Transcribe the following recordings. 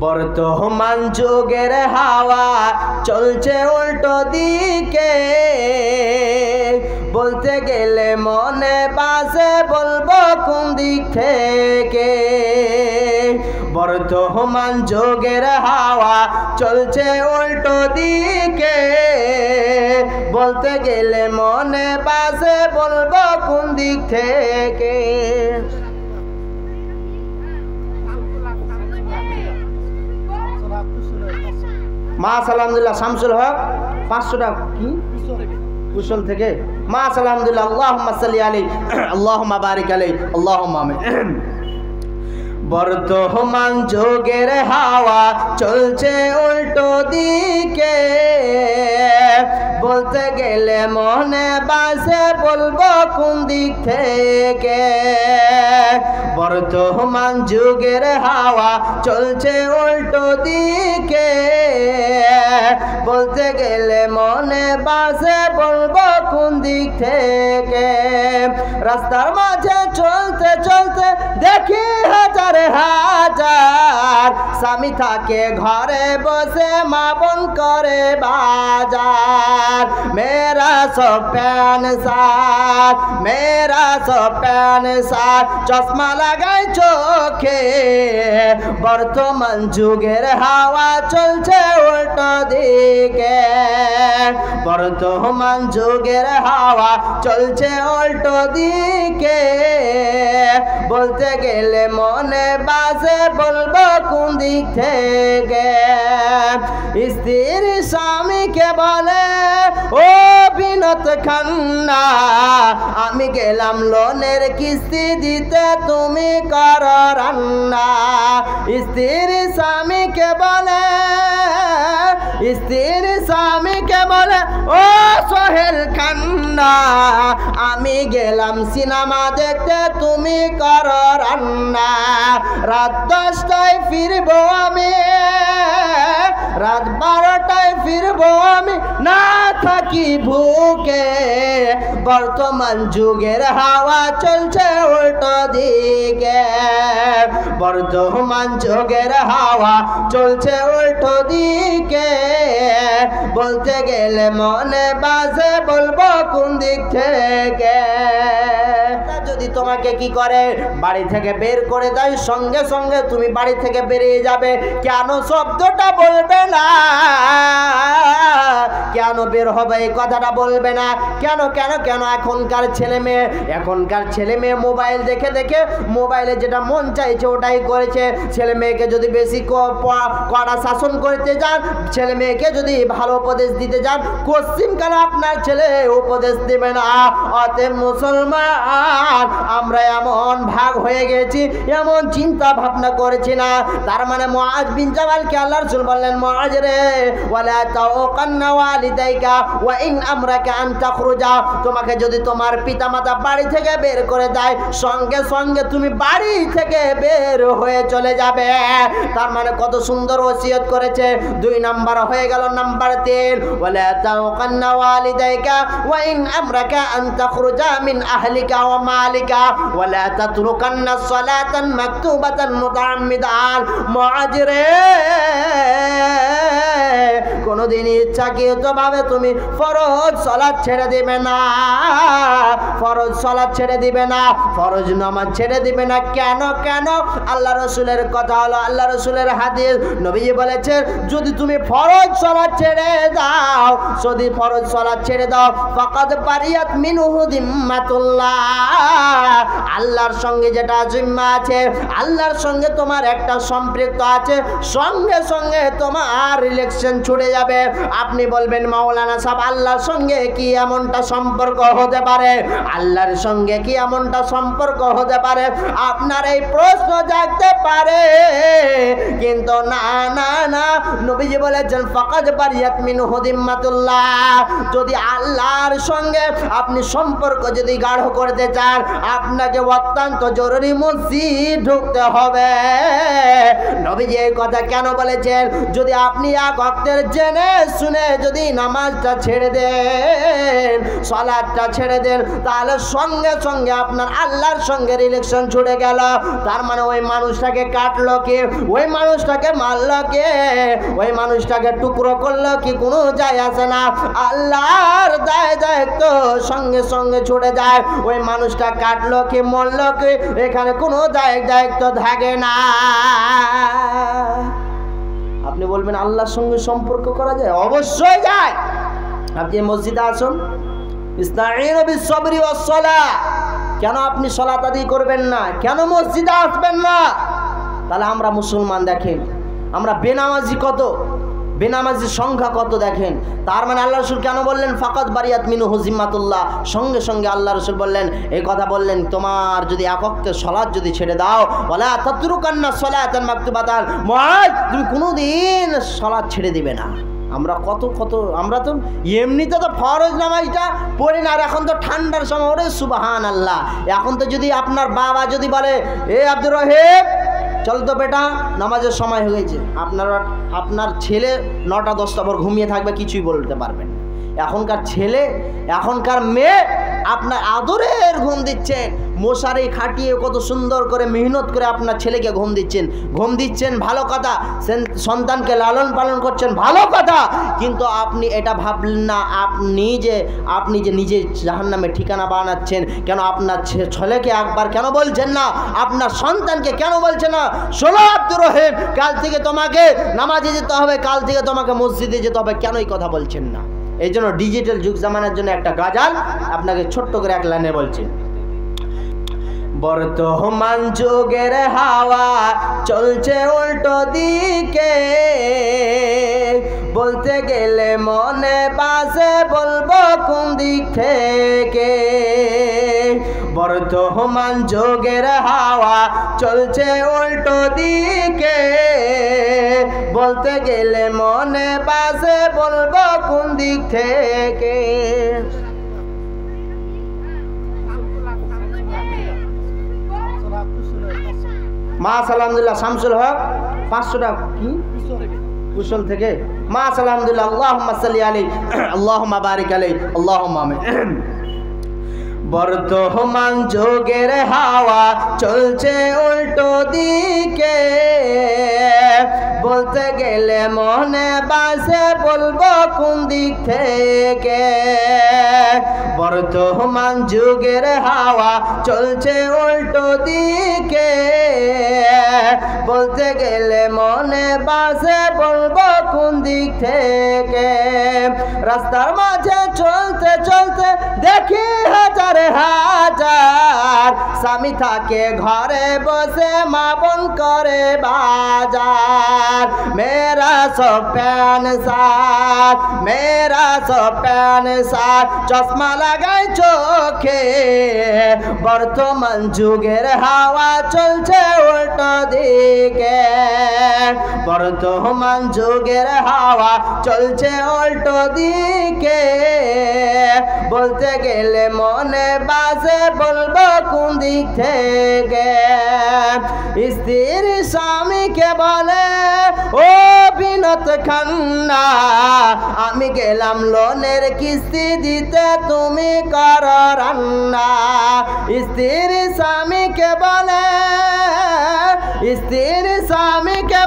বর্তমান যুগের হাওয়া চলছে উল্টো দিকে, বলতে গেলে মনে বাসে বলবো কোন দিক থেকে। বর্তমান যুগের হাওয়া চলছে উল্টো দিকে, বলতে গেলে মনে বাসে বলবো কোন দিক থেকে। মাশাআল্লাহ শামসুল হক 500 টাকা কি কুশল থেকে মাশাআল্লাহ। আল্লাহুম্মা সাল্লি আলাইহি আল্লাহুম্মা বারিক আলাইহি আল্লাহুম্মা আমিন। বর্তমান যুগের হাওয়া চলছে উল্টো দিকে, বলতে গেলে মনে বাসে বলবো কোন দিক থেকে। বর্তমান যুগের হাওয়া চলছে উল্টো দিকে, বলতে গেলে মনে বাসে বলবো কোন দিক থেকে। রাস্তার মাঝে চলতে চলতে দেখি হাজার হাজার স্বামী থাকে ঘরে বসে মা বোন করে বাজার। মেরা সব প্যান সাথ, মেরা সব প্যান সাথ, চশমা লাগাই চোখে। বর্তমান যুগের হাওয়া চলছে উল্টো দিকে, বর্তমান যুগের হাওয়া চলছে উল্টো দিকে, বলতে গেলে মনে বাসে বলবো কোন দিক থেকে। স্ত্রীর স্বামীকে বলে ও বিনত খান্না, আমি গেলাম লোনের কিস্তি দিতে তুমি করো রান্না। স্ত্রীর স্বামীকে বলে, স্ত্রীর স্বামীকে বলে ও সোহেল খান্না, আমি গেলাম সিনেমা দেখতে তুমি করো রান্না। রাত 10টায় ফিরবো আমি, রাত 12টায় ফিরবো আমি, না থাকি ভুকে। বর্তমান যুগের হাওয়া চলছে উল্টো দিকে, বর্তমান যুগের হাওয়া চলছে উল্টো দিকে, বলতে গেলে মনে বাজে বলবো কোন দিক থেকে। যদি তোমাকে কি করে বাড়ি থেকে বের করে দেয়, সঙ্গে সঙ্গে তুমি বাড়ি থেকে বেরিয়ে যাবে, কেন শব্দটা বলবে না? কেন বের হবে এই কথাটা বলবে না? কেন কেন কেন? এখনকার ছেলে মেয়ে মোবাইল দেখে দেখে মোবাইলে যেটা মন চাইছে ওটাই করেছে। ছেলে মেয়েকে যদি বেশি কড়া শাসন করতে যান, ছেলে মেয়েকে যদি ভালো উপদেশ দিতে যান, পশ্চিমকালে আপনার ছেলে উপদেশ দেবে না। অতএব মুসলমান আমরা এমন ভাগ হয়ে গেছি, এমন চিন্তা ভাবনা করেছি না। তার মানে মুআজ বিন জাবালকে আল্লাহর রাসূল বললেন, মুআজ রে ওয়ালা তাওকান্না ওয়ালিদাইকা ওয়া ইন আমরাকা আন তাখরুজা, তোমাকে যদি তোমার পিতামাতা বাড়ি থেকে বের করে দেয়, সঙ্গে সঙ্গে তুমি বাড়ি থেকে বের হয়ে চলে যাবে। তার মানে কত সুন্দর ওসিয়ত করেছে। 2 নাম্বার হয়ে গেল। নাম্বার 3 ওয়ালা তাওকান্না ওয়ালিদাইকা ওয়া ইন আমরাকা আন তাখরুজা মিন আহলিকা ওয়া মালিকা ওয়ালা তাতরুকান্না সালাতান মাকতুবাতান মুতাআম্মিদান। মুআজ রে কোনদিন ইচ্ছাকৃতভাবে তুমি ফরজ সালাত ছেড়ে দিবে না, ফরজ সালাত ছেড়ে দিবে না, ফরজ নামাজ ছেড়ে দিবে না। কেন কেন? আল্লাহ রাসূলের কথা হলো, আল্লাহ রাসূলের হাদিস, নবীজি বলেছেন যদি তুমি ফরজ সালাত ছেড়ে দাও, যদি ফরজ সালাত ছেড়ে দাও, ফাকাদ বারিয়াত মিনহু যিম্মাতুল্লাহ, আল্লাহর সঙ্গে যেটা জিম্মা আছে, আল্লাহর সঙ্গে তোমার একটা সম্পৃক্ত আছে, সঙ্গে সঙ্গে তোমার রিলেশন ছুটে যাবে। আপনি বলবেন মাওলানা সাহেব আল্লাহর সঙ্গে কি এমনটা সম্পর্ক হতে পারে? আল্লাহর সঙ্গে কি এমনটা সম্পর্ক হতে পারে? আপনার এই প্রশ্ন জাগতে পারে, কিন্তু না না না, নবীজি বলেছেন ফাকাদ বারিয়াত মিনহু যিম্মাতুল্লাহ, যদি আল্লাহর সঙ্গে আপনি সম্পর্ক যদি গাঢ় করতে চান আপনাকে অত্যন্ত জরুরি মসজিদ ঢুকতে হবে। নবীজি এই কথা কেন বলেছেন? যদি আপনি এক ওয়াক্তের জেনে শুনে যদি নামাজটা ছেড়ে দেন, সালাতটা ছেড়ে দেন, তাহলে সঙ্গে সঙ্গে আপনার আল্লাহর সঙ্গে রিলেশন ছুটে গেল। তার মানে ওই মানুষটাকে কাটলো কে, ওই মানুষটাকে মারলো কে, ওই মানুষটাকে টুকরো করলো কি, কোনো যায় আসে না। আল্লাহর দায়িত্ব সঙ্গে সঙ্গে ছুটে যায়। ওই মানুষটা কাটলো কি মরলো কি এখানে কোনো দায়িত্ব থাকে না। আপনি বলবেন আল্লাহর সঙ্গে সম্পর্ক করা যায়? অবশ্যই যায়। আপনি মসজিদে আসুন, ইস্তাঈনু বিস-সাবরি ওয়াস-সালাহ, কেন আপনি সালাত আদায় করবেন না? কেন মসজিদে আসবেন না? তাহলে আমরা মুসলমান দেখেন, আমরা বেনামাজি কত, বেনামাজির সংখ্যা কত দেখেন। তার মানে আল্লাহ রাসূল কেন বললেন ফাকাদ বারিয়াত মিনহু যিম্মাতুল্লাহ? সঙ্গে সঙ্গে আল্লাহ রাসূল বললেন, এই কথা বললেন, তোমার যদি এক ওয়াক্তের সালাত যদি ছেড়ে দাও, ওয়ালা তাতরুকান্না সালাতান মাকতুবাতান, মুআজ তুমি কোনোদিন সালাত ছেড়ে দিবে না। আমরা কত আমরা তো এমনিতে তো ফরজ নামাজটা পড়ি না, আর এখন তো ঠান্ডার সময়, ওরে সুবহানাল্লাহ, এখন তো যদি আপনার বাবা যদি বলে এ আব্দুর রহিম চল তো বেটা নামাজের সময় হয়েছে, আপনার ছেলে 9টা 10টা পর ঘুমিয়ে থাকবে, কিছুই বলতে পারবেন। এখনকার ছেলে এখনকার মেয়ে আপনার আদরের ঘুম দিচ্ছেন, মশারি খাটিয়ে কত সুন্দর করে মেহনত করে আপনার ছেলেকে ঘুম দিচ্ছেন ভালো কথা, সন্তানকে লালন পালন করছেন ভালো কথা, কিন্তু আপনি এটা ভাবলেন না আপনি যে নিজে জাহান্নামের ঠিকানা বানাচ্ছেন। কেন আপনার ছেলেকে একবার কেন বলছেন না? আপনার সন্তানকে কেন বলছেন না, শোনো আব্দুর রহিম কাল থেকে তোমাকে নামাজে যেতে হবে, কাল থেকে তোমাকে মসজিদে যেতে হবে, কেন এই কথা বলছেন না? এই জন্য ডিজিটাল যুগ জামানার জন্য একটা গাজাল আপনাকে ছোট্ট করে এক লাইনে বলছি। বর্তমান যুগের হাওয়া চলছে উল্টো দিকে, বলতে গেলে মনে বাসে বলবো কোন দিক থেকে। বর্তমান যুগের হাওয়া চলছে উল্টো দিকে, বলতে গেলে মনে বাসে বলবো কোন দিক থেকে। মাশাআল্লাহ শামসুল হক 500 টাকা কি কুশল থেকে মাশাআল্লাহ। আল্লাহুম্মা সাল্লি আলাইহি আল্লাহুম্মা বারিক আলাইহি আল্লাহুম্মা আমিন। বর্তমান যুগের হাওয়া চলছে উল্টো দিকে, বলতে গেলে মনে বাসে বলবো কোন দিক থেকে। বর্তমান যুগের হাওয়া চলছে উল্টো দিকে, বলতে গেলে মনে বাসে বলবো কোন দিক থেকে। রাস্তার মাঝে চলতে চলতে দেখি হাজার হাজার স্বামী থাকে ঘরে বসে মা বোন করে বাজার। মেরা সব প্যান সাথ চশমা লাগাই চোখে, বর্তমান যুগের হাওয়া চলছে উল্টো দিকে। বর্তমান যুগের হাওয়া চলছে উল্টো দিকে, বলতে গেলে মনে বাসে বলবো কোন দিক থেকে। স্ত্রীর স্বামীকে বলে ও বিনত খান্না, আমি গেলাম লোনের কিস্তি দিতে তুমি করো রান্না। স্ত্রীর স্বামীকে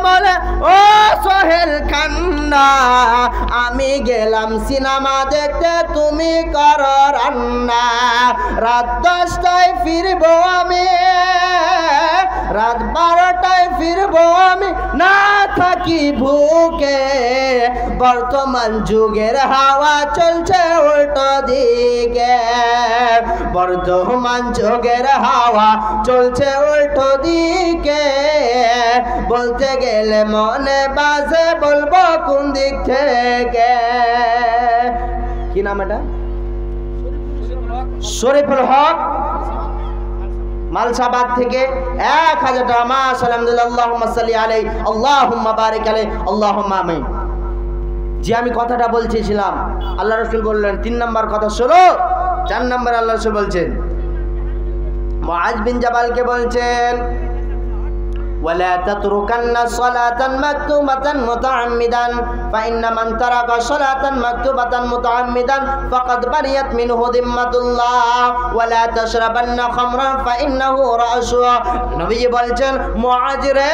বলে ও সোহেল খান্না, আমি গেলাম সিনেমা দেখতে তুমি করো রান্না। রাত 10টায় ফিরবো আমি, রাত 12টায় ফিরবো আমি, না থাকি ভুকে। বর্তমান যুগের হাওয়া চলছে উল্টো দিকে। বর্তমান যুগের হাওয়া চলছে উল্টো দিকে, বলতে গেলে মনে বাজে বলবো কোন দিক থেকে। কি নাম এটা? শরীফুল হক মালসাবাদ থেকে 1000 টাকা। মাশাআল্লাহ। আল্লাহুম্মা সাল্লি আলাইহি আল্লাহুম্মা বারিক আলাইহি আল্লাহুম্মা আমিন। যে আমি কথাটা বলছিলাম, আল্লাহ রাসূল বললেন 3 নম্বর কথা শোনো। 4 নম্বর আল্লাহ রাসূল বলছেন, মুআজ বিন জাবালকে বলছেন, ولا تتركن صلاة مكتوبة متعمدا فإن من ترك صلاة مكتوبة متعمدا فقد برئت منه ذمة الله ولا تشربن خمرا فإنه رأس। নবীজি বলছেন, মুআজ রে,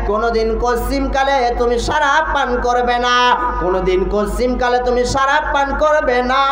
কোনদিন পশ্চিম কালে তুমি শরাব পান করবে না, কোনদিন পশ্চিম কালে তুমি শরাব পান করবে না,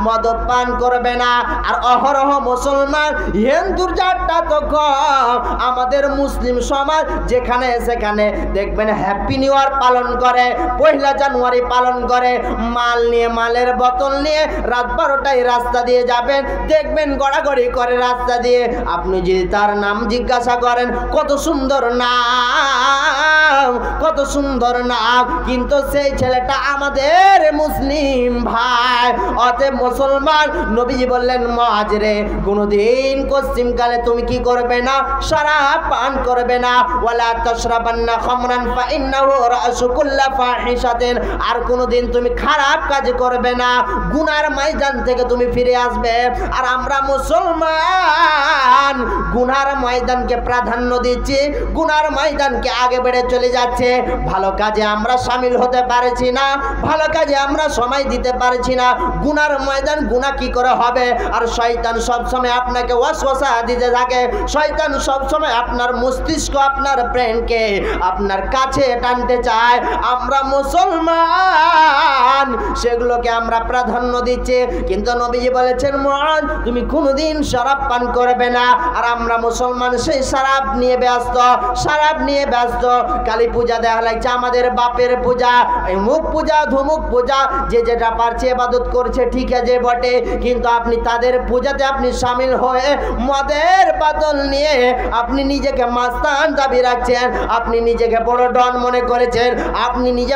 মদ পান করবে না। আর অহরহ মুসলমান হিন্দুর জাতটা তো কম, আমাদের মুসলিম সমাজ যেখানে সেখানে দেখবেন হ্যাপি নিউ ইয়ার পালন করে, 1 জানুয়ারি পালন করে, মাল নিয়ে, মালের বোতল নিয়ে রাত 12টায় রাস্তা দিয়ে যাবেন, দেখবেন গড়াগড়ি করে রাস্তা দিয়ে। আপনি যদি তার নাম জিজ্ঞাসা করেন, কত সুন্দর নাম, কত সুন্দর নাম, কিন্তু সেই ছেলেটা আমাদের মুসলিম ভাই। অতএব মুসলমান, নবীজি বললেন, মুআজ রে, কোনদিন পশ্চিমকালে তুমি কি করবে না? শরাব পান করবে না। ওয়ালা তাশরাবান্না খামরান ফাইন্নাহু রাসু কুল্লি ফাহিশাতিন। আর কোনদিন তুমি খারাপ কাজ করবে না, গুনার ময়দান থেকে তুমি ফিরে আসবে। আর আমরা মুসলমান গুনার ময়দানকে প্রাধান্য দিচ্ছি, গুনার ময়দানকে আগে বেড়ে চলে যাচ্ছে। ভালো কাজে আমরা শামিল হতে পারছি না, ভালো কাজে আমরা সময় দিতে পারছি না। গুনার ময়দান গুনাহ কি করে হবে? আর শয়তান সব সময় আপনাকে ওয়াসওয়াসা দিতে থাকে, শয়তান সব সময় আপনার মস্তিষ্ক, আপনার ব্রেনকে আপনার কাছে টানতে চায়। আমরা মুসলমান সেগুলোকে আমরা প্রাধান্য দিচ্ছি। কিন্তু নবীজি বলেছেন, মুআজ তুমি কোনোদিন শরাব পান করবে না। আর আমরা মুসলমান সেই শরাব নিয়ে ব্যস্ত, শরাব নিয়ে ব্যস্ত। কালী পূজা দেখা লাগছে আমাদের বাপের পূজা, এই মুখ পূজা, ধুমুক পূজা, যে যেটা পারছে ইবাদত করছে, ঠিক আছে বটে, কিন্তু আপনি তাদের পূজাতে আপনি শামিল হয়ে মদের বোতল নিয়ে আপনি নিজেকে মাস্তান দাবি রাখছেন, আপনি নিজেকে বড় ডন মনে করেছেন, আপনি নিজে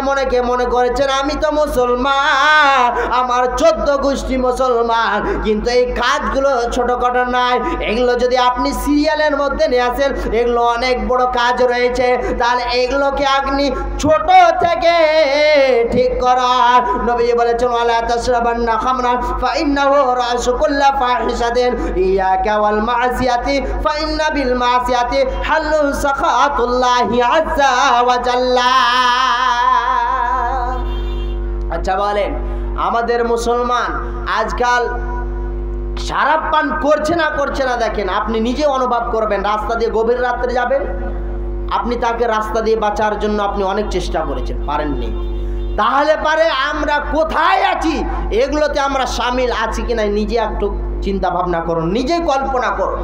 মনে করেছেন আমি তো মুসলমান, আমার 14 গোষ্ঠী মুসলমান। কিন্তু এই কাজগুলো ছোটখাটো নয়, এগুলো যদি আপনি সিরিয়ালের মধ্যে নিয়ে আসেন, এগুলো অনেক বড় কাজ রয়েছে। তাহলে এগুলোকে আপনি ছোট থেকে ঠিক করার। নবী বলেছেন, ওয়ালা তাশরাবান্না খামরান ফাইন্নাহু রাসু কুল্লি ফাহিশাতিন ইয়াকা ওয়াল মাসিয়াতি ফাইন্না বিল মাসিয়াতি হাল্লু সাখাতুল্লাহি আযজা ওয়া জাল্লা। আচ্ছা বলেন, আমাদের মুসলমান আজকাল শরাব পান করছে না দেখেন, আপনি নিজে অনুভব করবেন। রাস্তা দিয়ে গভীর রাত্রে যাবেন, আপনি তাকে রাস্তা দিয়ে বাঁচার জন্য আপনি অনেক চেষ্টা করেছেন, পারেননি। তাহলে পারে আমরা কোথায় আছি, এগুলোতে আমরা শামিল আছি কিনা নিজে একটু চিন্তা ভাবনা করুন, নিজেই কল্পনা করুন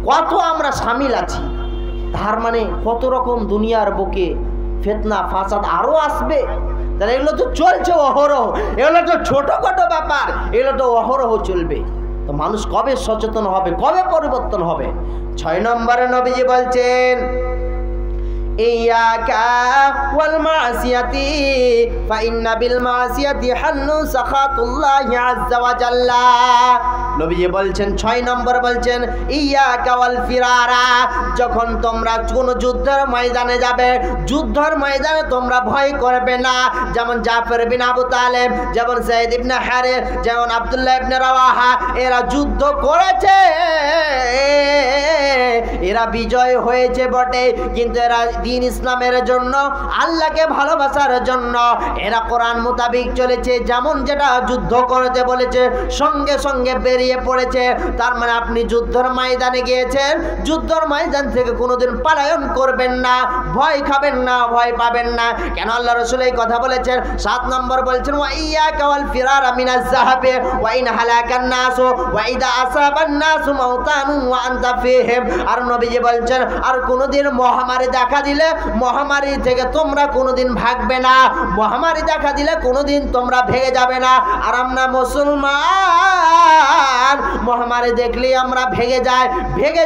কত আমরা শামিল আছি। তার মানে কত রকম দুনিয়ার বুকে ফিতনা ফাসাদ আরও আসবে। তাহলে এগুলো তো চলছে অহরহ, এগুলো তো ছোটোখাটো ব্যাপার, এগুলো তো অহরহ চলবে। তো মানুষ কবে সচেতন হবে, কবে পরিবর্তন হবে? 6 নম্বরে নবীজি বলছেন, ইয়াকা ওয়াল মাসিয়াতি ফাইন্না বিল মাসিয়াতি হাল্লু সাখাতুল্লাহি আযজা ওয়া জাল্লা। নবীজি বলছেন, 6 নম্বর বলছেন, ইয়াকা ওয়াল ফিরারা। যখন তোমরা কোন যুদ্ধের ময়দানে যাবে, যুদ্ধের ময়দানে তোমরা ভয় করবে না। যেমন জাফর বিন আবু তালেব, যেমন যায়েদ ইবনে হারিস, যেমন আব্দুল্লাহ ইবনে রাওয়াহা, এরা যুদ্ধ করেছে, এরা বিজয় হয়েছে বটে, কিন্তু এরা দ্বীন ইসলামের জন্য, আল্লাহকে ভালোবাসার জন্য এরা কোরআন মোতাবিক চলেছে। যেমন যেটা যুদ্ধ করতে বলেছে সঙ্গে সঙ্গে বেরিয়ে পড়েছে। তার মানে আপনি যুদ্ধের ময়দানে গিয়েছেন, যুদ্ধের ময়দান থেকে কোনোদিন পলায়ন করবেন না, ভয় খাবেন না, ভয় পাবেন না। কেন আল্লাহ রাসূল এই কথা বলেছেন? 7 নম্বর বলছেন, ওয়া ইয়াকা ওয়াল ফিরারা মিনাজ যাহাবি ওয়া ইন হালাকান নাসু ওয়া ইদা আসাবান নাসু মাউতান ওয়া আনতা ফীহিম। আর নবীজি বলছেন, আর কোনোদিন মহামারী দেখা দিলে, মহামারী থেকে তোমরা কোনোদিন ভাগবে না, মহামারী দেখা দিলে কোনোদিন তোমরা ভেঙে যাবে না। আর আমরা মুসলমান মুসলমান মহামারী দেখলেই আমরা ভেগে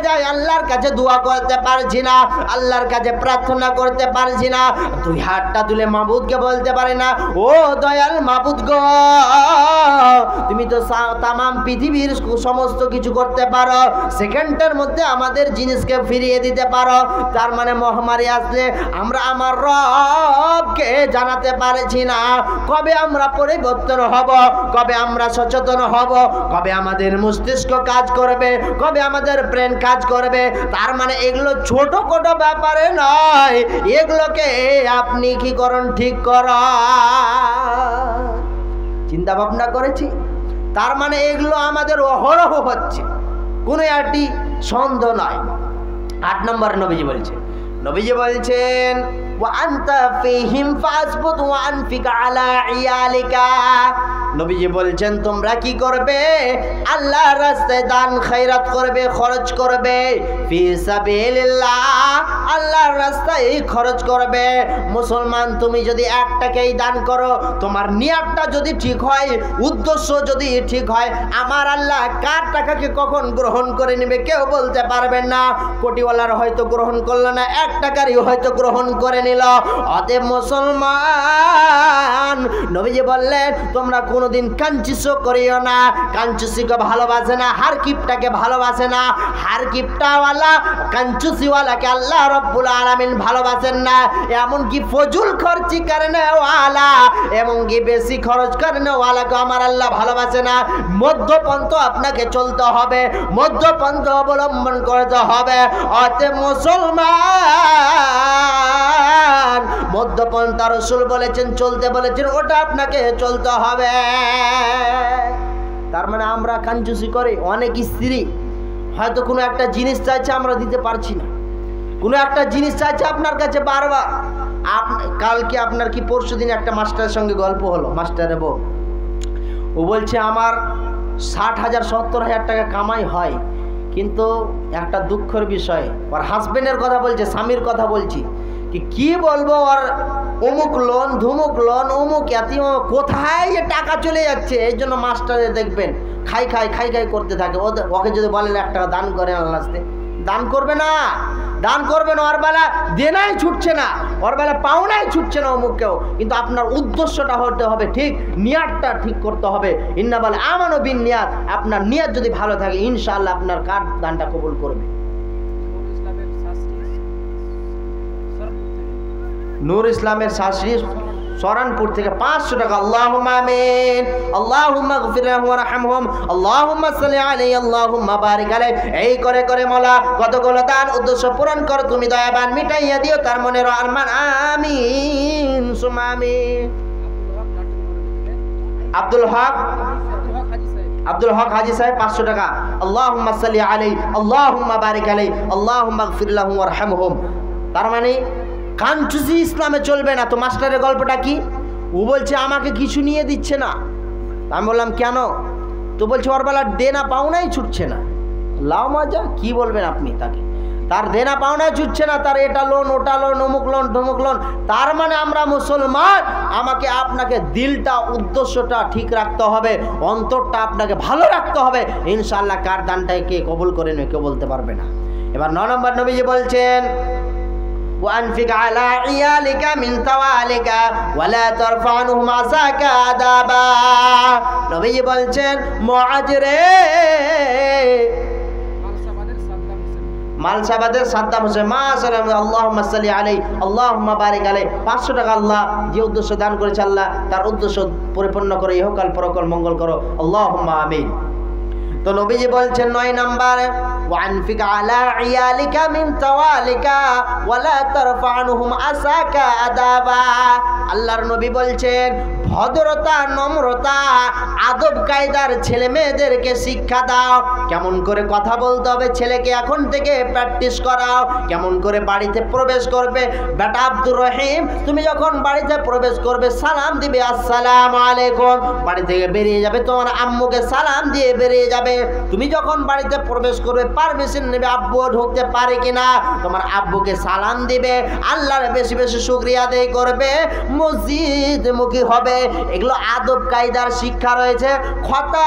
যাই, আল্লাহর কাছে দোয়া করতে পারছি না, আল্লাহর কাছে প্রার্থনা করতে পারছি না, দুই হাতটা তুলে মাবুদকে বলতে পারি না, ও দয়াল মাবুদ গো, তুমি তো তামাম পৃথিবীর সমস্ত কিছু করতে পারো, সেকেন্ডের মধ্যে আমাদের জিনিসকে ফিরিয়ে দিতে পারো। তার মানে মহামারী আসলে আমরা আমার রবকে জানাতে পারছি না। কবে আমরা পরিবর্তন হব, কবে আমরা সচেতন হব, কবে আমাদের মস্তিষ্ক কাজ করবে, কবে আমাদের ব্রেন কাজ করবে? তার মানে এগুলো ছোট ছোট ব্যাপারে নয়, এগুলোকে আপনি কি করেন, ঠিক করা চিন্তা ভাবনা করেছি। তার মানে এগুলো আমাদের অহরহ হচ্ছে, কোনো একটি সন্দেহ নয়। 8 নম্বর নবীজি বলছেন ওয়া আনতা ফীহিম ফাসবুত ওয়া আনফিক আলা ইয়ালিকা। নবীজি বলছেন তোমরা কি করবে, আল্লাহর রাস্তায় দান খয়রাত করবে, খরচ করবে, ফি সাবিলিল্লাহ, আল্লাহর রাস্তায় খরচ করবে। মুসলমান তুমি যদি 1 টাকাই দান করো, তোমার নিয়তটা যদি ঠিক হয়, উদ্দেশ্য যদি ঠিক হয়, আমার আল্লাহ কার টাকাকে কখন গ্রহণ করে নেবে কেউ বলতে পারবেন না। কোটিওয়ালার হয়তো গ্রহণ করলো না, 1 টাকারই হয়তো গ্রহণ করে নিল। অতএব মুসলমান নবীজি বললেন তোমরা কোনোদিন কাঞ্চুসও করিও না। কাঞ্চুসিকে ভালোবাসে না, হারকিপটাকে ভালোবাসে না, হারকিপটাওয়ালা কাঞ্চুসিওয়ালাকে আল্লাহ রব্বুল আলামিন ভালোবাসেন না। এমনকি ফজুল খরচি করেনেওয়ালা, এমনকি বেশি খরচ করেনেওয়ালাকে আমার আল্লাহ ভালোবাসে না। মধ্যপন্থ আপনাকে চলতে হবে, মধ্যপন্থ অবলম্বন করতে হবে। অতএব মুসলমান মধ্যপন্থা রাসূল বলেছেন, চলতে বলেছেন, ওটা আপনাকে চলতে হবে। তার মানে আমরা কাঞ্জুসি করি। অনেক স্ত্রী হয়তো কোনো একটা জিনিস চাইছে, আমরা দিতে পারছি না, কোনো একটা জিনিস চাইছে আপনার কাছে বারবার। কালকে আপনার কি পরশুদিন একটা মাস্টারের সঙ্গে গল্প হলো, মাস্টারের বউ, ও বলছে আমার 60,000 70,000 টাকা কামাই হয়, কিন্তু একটা দুঃখের বিষয়, ওর হাজবেন্ডের কথা বলছে, স্বামীর কথা বলছি, কি বলবো, ওর অমুক লোন ধুমুক লোন, অমুক এতিম, কোথায় যে টাকা চলে যাচ্ছে। এই জন্য মাস্টারে দেখবেন খাই করতে থাকে। ওকে যদি বলেন 1 টাকা দান করে আল্লাহর রাস্তায়, দান করবে না, ওর বেলা দেনাই ছুটছে না, ওর বেলা পাওনাই ছুটছে না অমুককেও। কিন্তু আপনার উদ্দেশ্যটা হতে হবে ঠিক, নিয়াতটা ঠিক করতে হবে। ইন্না বলে আমানু বিন নিয়াত, আপনার নিয়াত যদি ভালো থাকে ইনশাআল্লাহ আপনার কার দানটা কবুল করবে। নূর ইসলামের শাশুড়ি সরানপুর থেকে 500 টাকা। আল্লাহুম্মা আমিন, আল্লাহুম্মা গফির লাহুম ওয়া রাহমহুম, আল্লাহুম্মা সাল্লি আলাইহি, আল্লাহুম্মা বারিক আলাইহি। এই করে করে মাওলা কতগুলো দান উদ্দেশ্য পূরণ কর তুমি দয়াবান, মিটাইয়া দিও তার মনের আরমান। আমিন সুমা আমিন। আব্দুল হক হাজি সাহেব 500 টাকা। আল্লাহুম্মা সাল্লি আলাইহি, আল্লাহুম্মা বারিক আলাইহি, আল্লাহুম্মা গফির লাহুম ওয়া রাহমহুম। তার মানে কাঞ্চুসি ইসলামে চলবে না। তো মাস্টারের গল্পটা কি? ও বলছে আমাকে কিছু নিয়ে দিচ্ছে না। আমি বললাম কেন? তো বলছে ওর বেলা দেনা পাওনাই ছুটছে না। লাও মজা, কি বলবেন আপনি তাকে? তার দেনা পাওনাই ছুটছে না, তার এটা লোন ওটা লোন, অমুক লোন তমুক লোন। তার মানে আমরা মুসলমান, আমাকে আপনাকে দিলটা উদ্দেশ্যটা ঠিক রাখতে হবে, অন্তরটা আপনাকে ভালো রাখতে হবে। ইনশাআল্লাহ কার দানটাকে কবুল করে নেবে কেউ বলতে পারবে না। এবার 9 নম্বর নবীজি বলছেন وأنفق على عيالك من طوالك ولا ترفع عنهم عصاك عذابا। নবীজি বলছেন মুআজ রে, মালসাবাদের সাদ্দাম হোসেন মাশাআল্লাহ, আল্লাহুম্মা সাল্লি আলাইহি, আল্লাহুম্মা বারিক আলাইহি। 500 টাকা আল্লাহ যে উদ্দেশ্য দান করেছে আল্লাহ তার উদ্দেশ্য পরিপূর্ণ করে ইহকাল পরকাল মঙ্গল করো, আল্লাহুম্মা আমিন। তো নবীজি বলছেন 9 নম্বর ওয়ানফিক আলা ইয়ালিকা মিন তাওয়ালিকা ওয়ালা তারফা আনহুম আসাকা আদাবা। আল্লাহর নবী বলছেন ভদ্রতা, নম্রতা, আদব কায়দার ছেলে মেয়েদেরকে শিক্ষা দাও। কেমন করে কথা বলতে হবে ছেলেকে এখন থেকে প্র্যাকটিস করাও। কেমন করে বাড়িতে প্রবেশ করবে। বেটা আব্দুর রহিম, তুমি যখন বাড়িতে প্রবেশ করবে সালাম দিবে আসসালামু আলাইকুম। বাড়ি থেকে বেরিয়ে যাবে তোমার আম্মুকে সালাম দিয়ে বেরিয়ে যাবে। তুমি যখন বাড়িতে প্রবেশ করবে পারমিশন নেবে আব্বু ঢুকতে পারে কিনা, তোমার আব্বুকে সালাম দিবে, আল্লাহর বেশি বেশি শুকরিয়া আদায় করবে, মসজিদ মুখী হবে। এগুলো আদব কায়দার শিক্ষা রয়েছে। কথা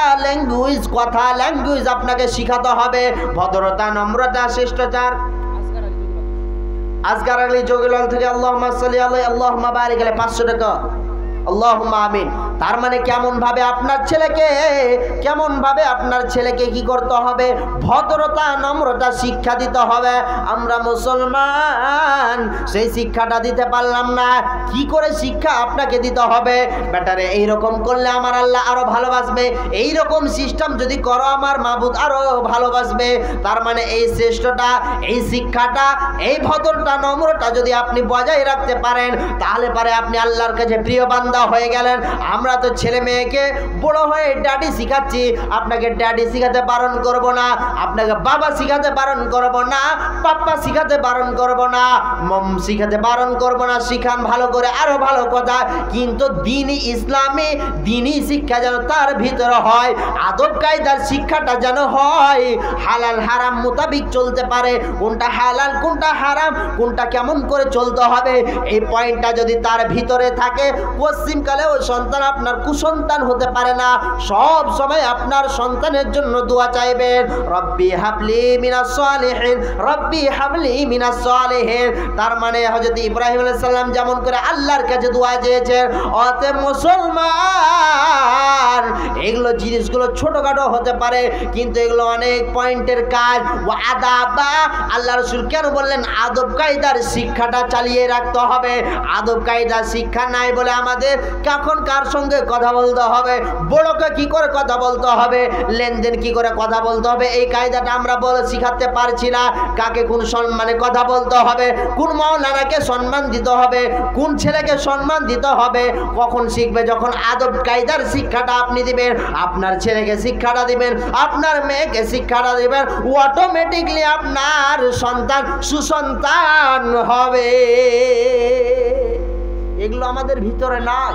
ল্যাঙ্গুয়েজ আপনাকে শিখাতে হবে, ভদ্রতা, নম্রতা, শিষ্টাচার। আসগার আলী জগিলাল থেকে আল্লাহুম্মা সাল্লি আলাইহি আল্লাহুম্মা বারিক আলাইহি 500 টাকা, আল্লাহুম্মা আমিন। তার মানে কেমন ভাবে আপনার ছেলেকে কি করতে হবে, ভদ্রতা, নম্রতা শিক্ষা দিতে হবে। আমরা মুসলমান, সেই শিক্ষাটা দিতে পারলাম না, কি করে শিক্ষা আপনাকে দিতে হবে? বেটারে এইরকম করলে আমার আল্লাহ আরো ভালোবাসবে, এইরকম সিস্টেম যদি করো আমার মাবুদ আরো ভালোবাসবে। তার মানে এই শ্রেষ্ঠটা, এই শিক্ষাটা, এই ভদ্রতা, নম্রতা যদি আপনি বজায় রাখতে পারেন, তাহলে পারে আপনি আল্লাহর কাছে প্রিয় বান্দা হয়ে গেলেন। আমরা তো ছেলে মেয়েকে বড় হয়ে ড্যাডি শিখাচ্ছি, আপনাকে ড্যাডি শিখাতে বারণ করব না, আপনাকে বাবা শিখাতে বারণ করব না, পাপ্পা শিখাতে বারণ করব না, মম শিখাতে বারণ করব না। শিখান ভালো করে, আরো ভালো কথা, কিন্তু দ্বীনি ইসলামী দ্বীনি শিক্ষা যেন তার ভিতরে হয়, আদব কায়দার শিক্ষাটা যেন হয়, হালাল হারাম মোতাবিক চলতে পারে, কোনটা হালাল কোনটা হারাম, কোনটা কেমন করে চলতে হবে, এই পয়েন্টটা যদি তার ভিতরে থাকে, পশ্চিমকালে ওই সন্তান আপনার কুসন্তান হতে পারে না। সব সময় আপনার সন্তানের জন্য দোয়া চাইবেন, রব্বি হাবলি মিনাস সালিহিন, রব্বি হাবলি মিনাস সালিহিন। তার মানে হযরত ইব্রাহিম আলাইহিস সালাম যেমন করে আল্লাহর কাছে দোয়া চেয়েছেন, অতএব মুসলমান এগুলো জিনিসগুলো ছোটখাটো হতে পারে, কিন্তু এগুলো অনেক পয়েন্টের কাজ। ও আদাবা, আল্লাহ রাসূল কেন বললেন আদব কায়দার শিক্ষাটা চালিয়ে রাখতে হবে। আদব কায়দার শিক্ষা নাই বলে আমাদের কখন কার সঙ্গে কথা বলতে হবে, বড়কে কি করে কথা বলতে হবে, লেনদেন কি করে কথা বলতে হবে, এই কায়দাটা আমরা বলে শিখাতে পারছি না। কাকে কোন সম্মানে কথা বলতে হবে, কোন মাওলানাকে সম্মান দিতে হবে, কোন ছেলেকে সম্মান দিতে হবে, কখন শিখবে? যখন আদব কায়দার শিক্ষাটা আপনি দিবেন, আপনার ছেলেকে শিক্ষাটা দিবেন, আপনার মেয়েকে শিক্ষাটা দিবেন, অটোমেটিকলি আপনার সন্তান সুসন্তান হবে। এগুলো আমাদের ভিতরে নাই,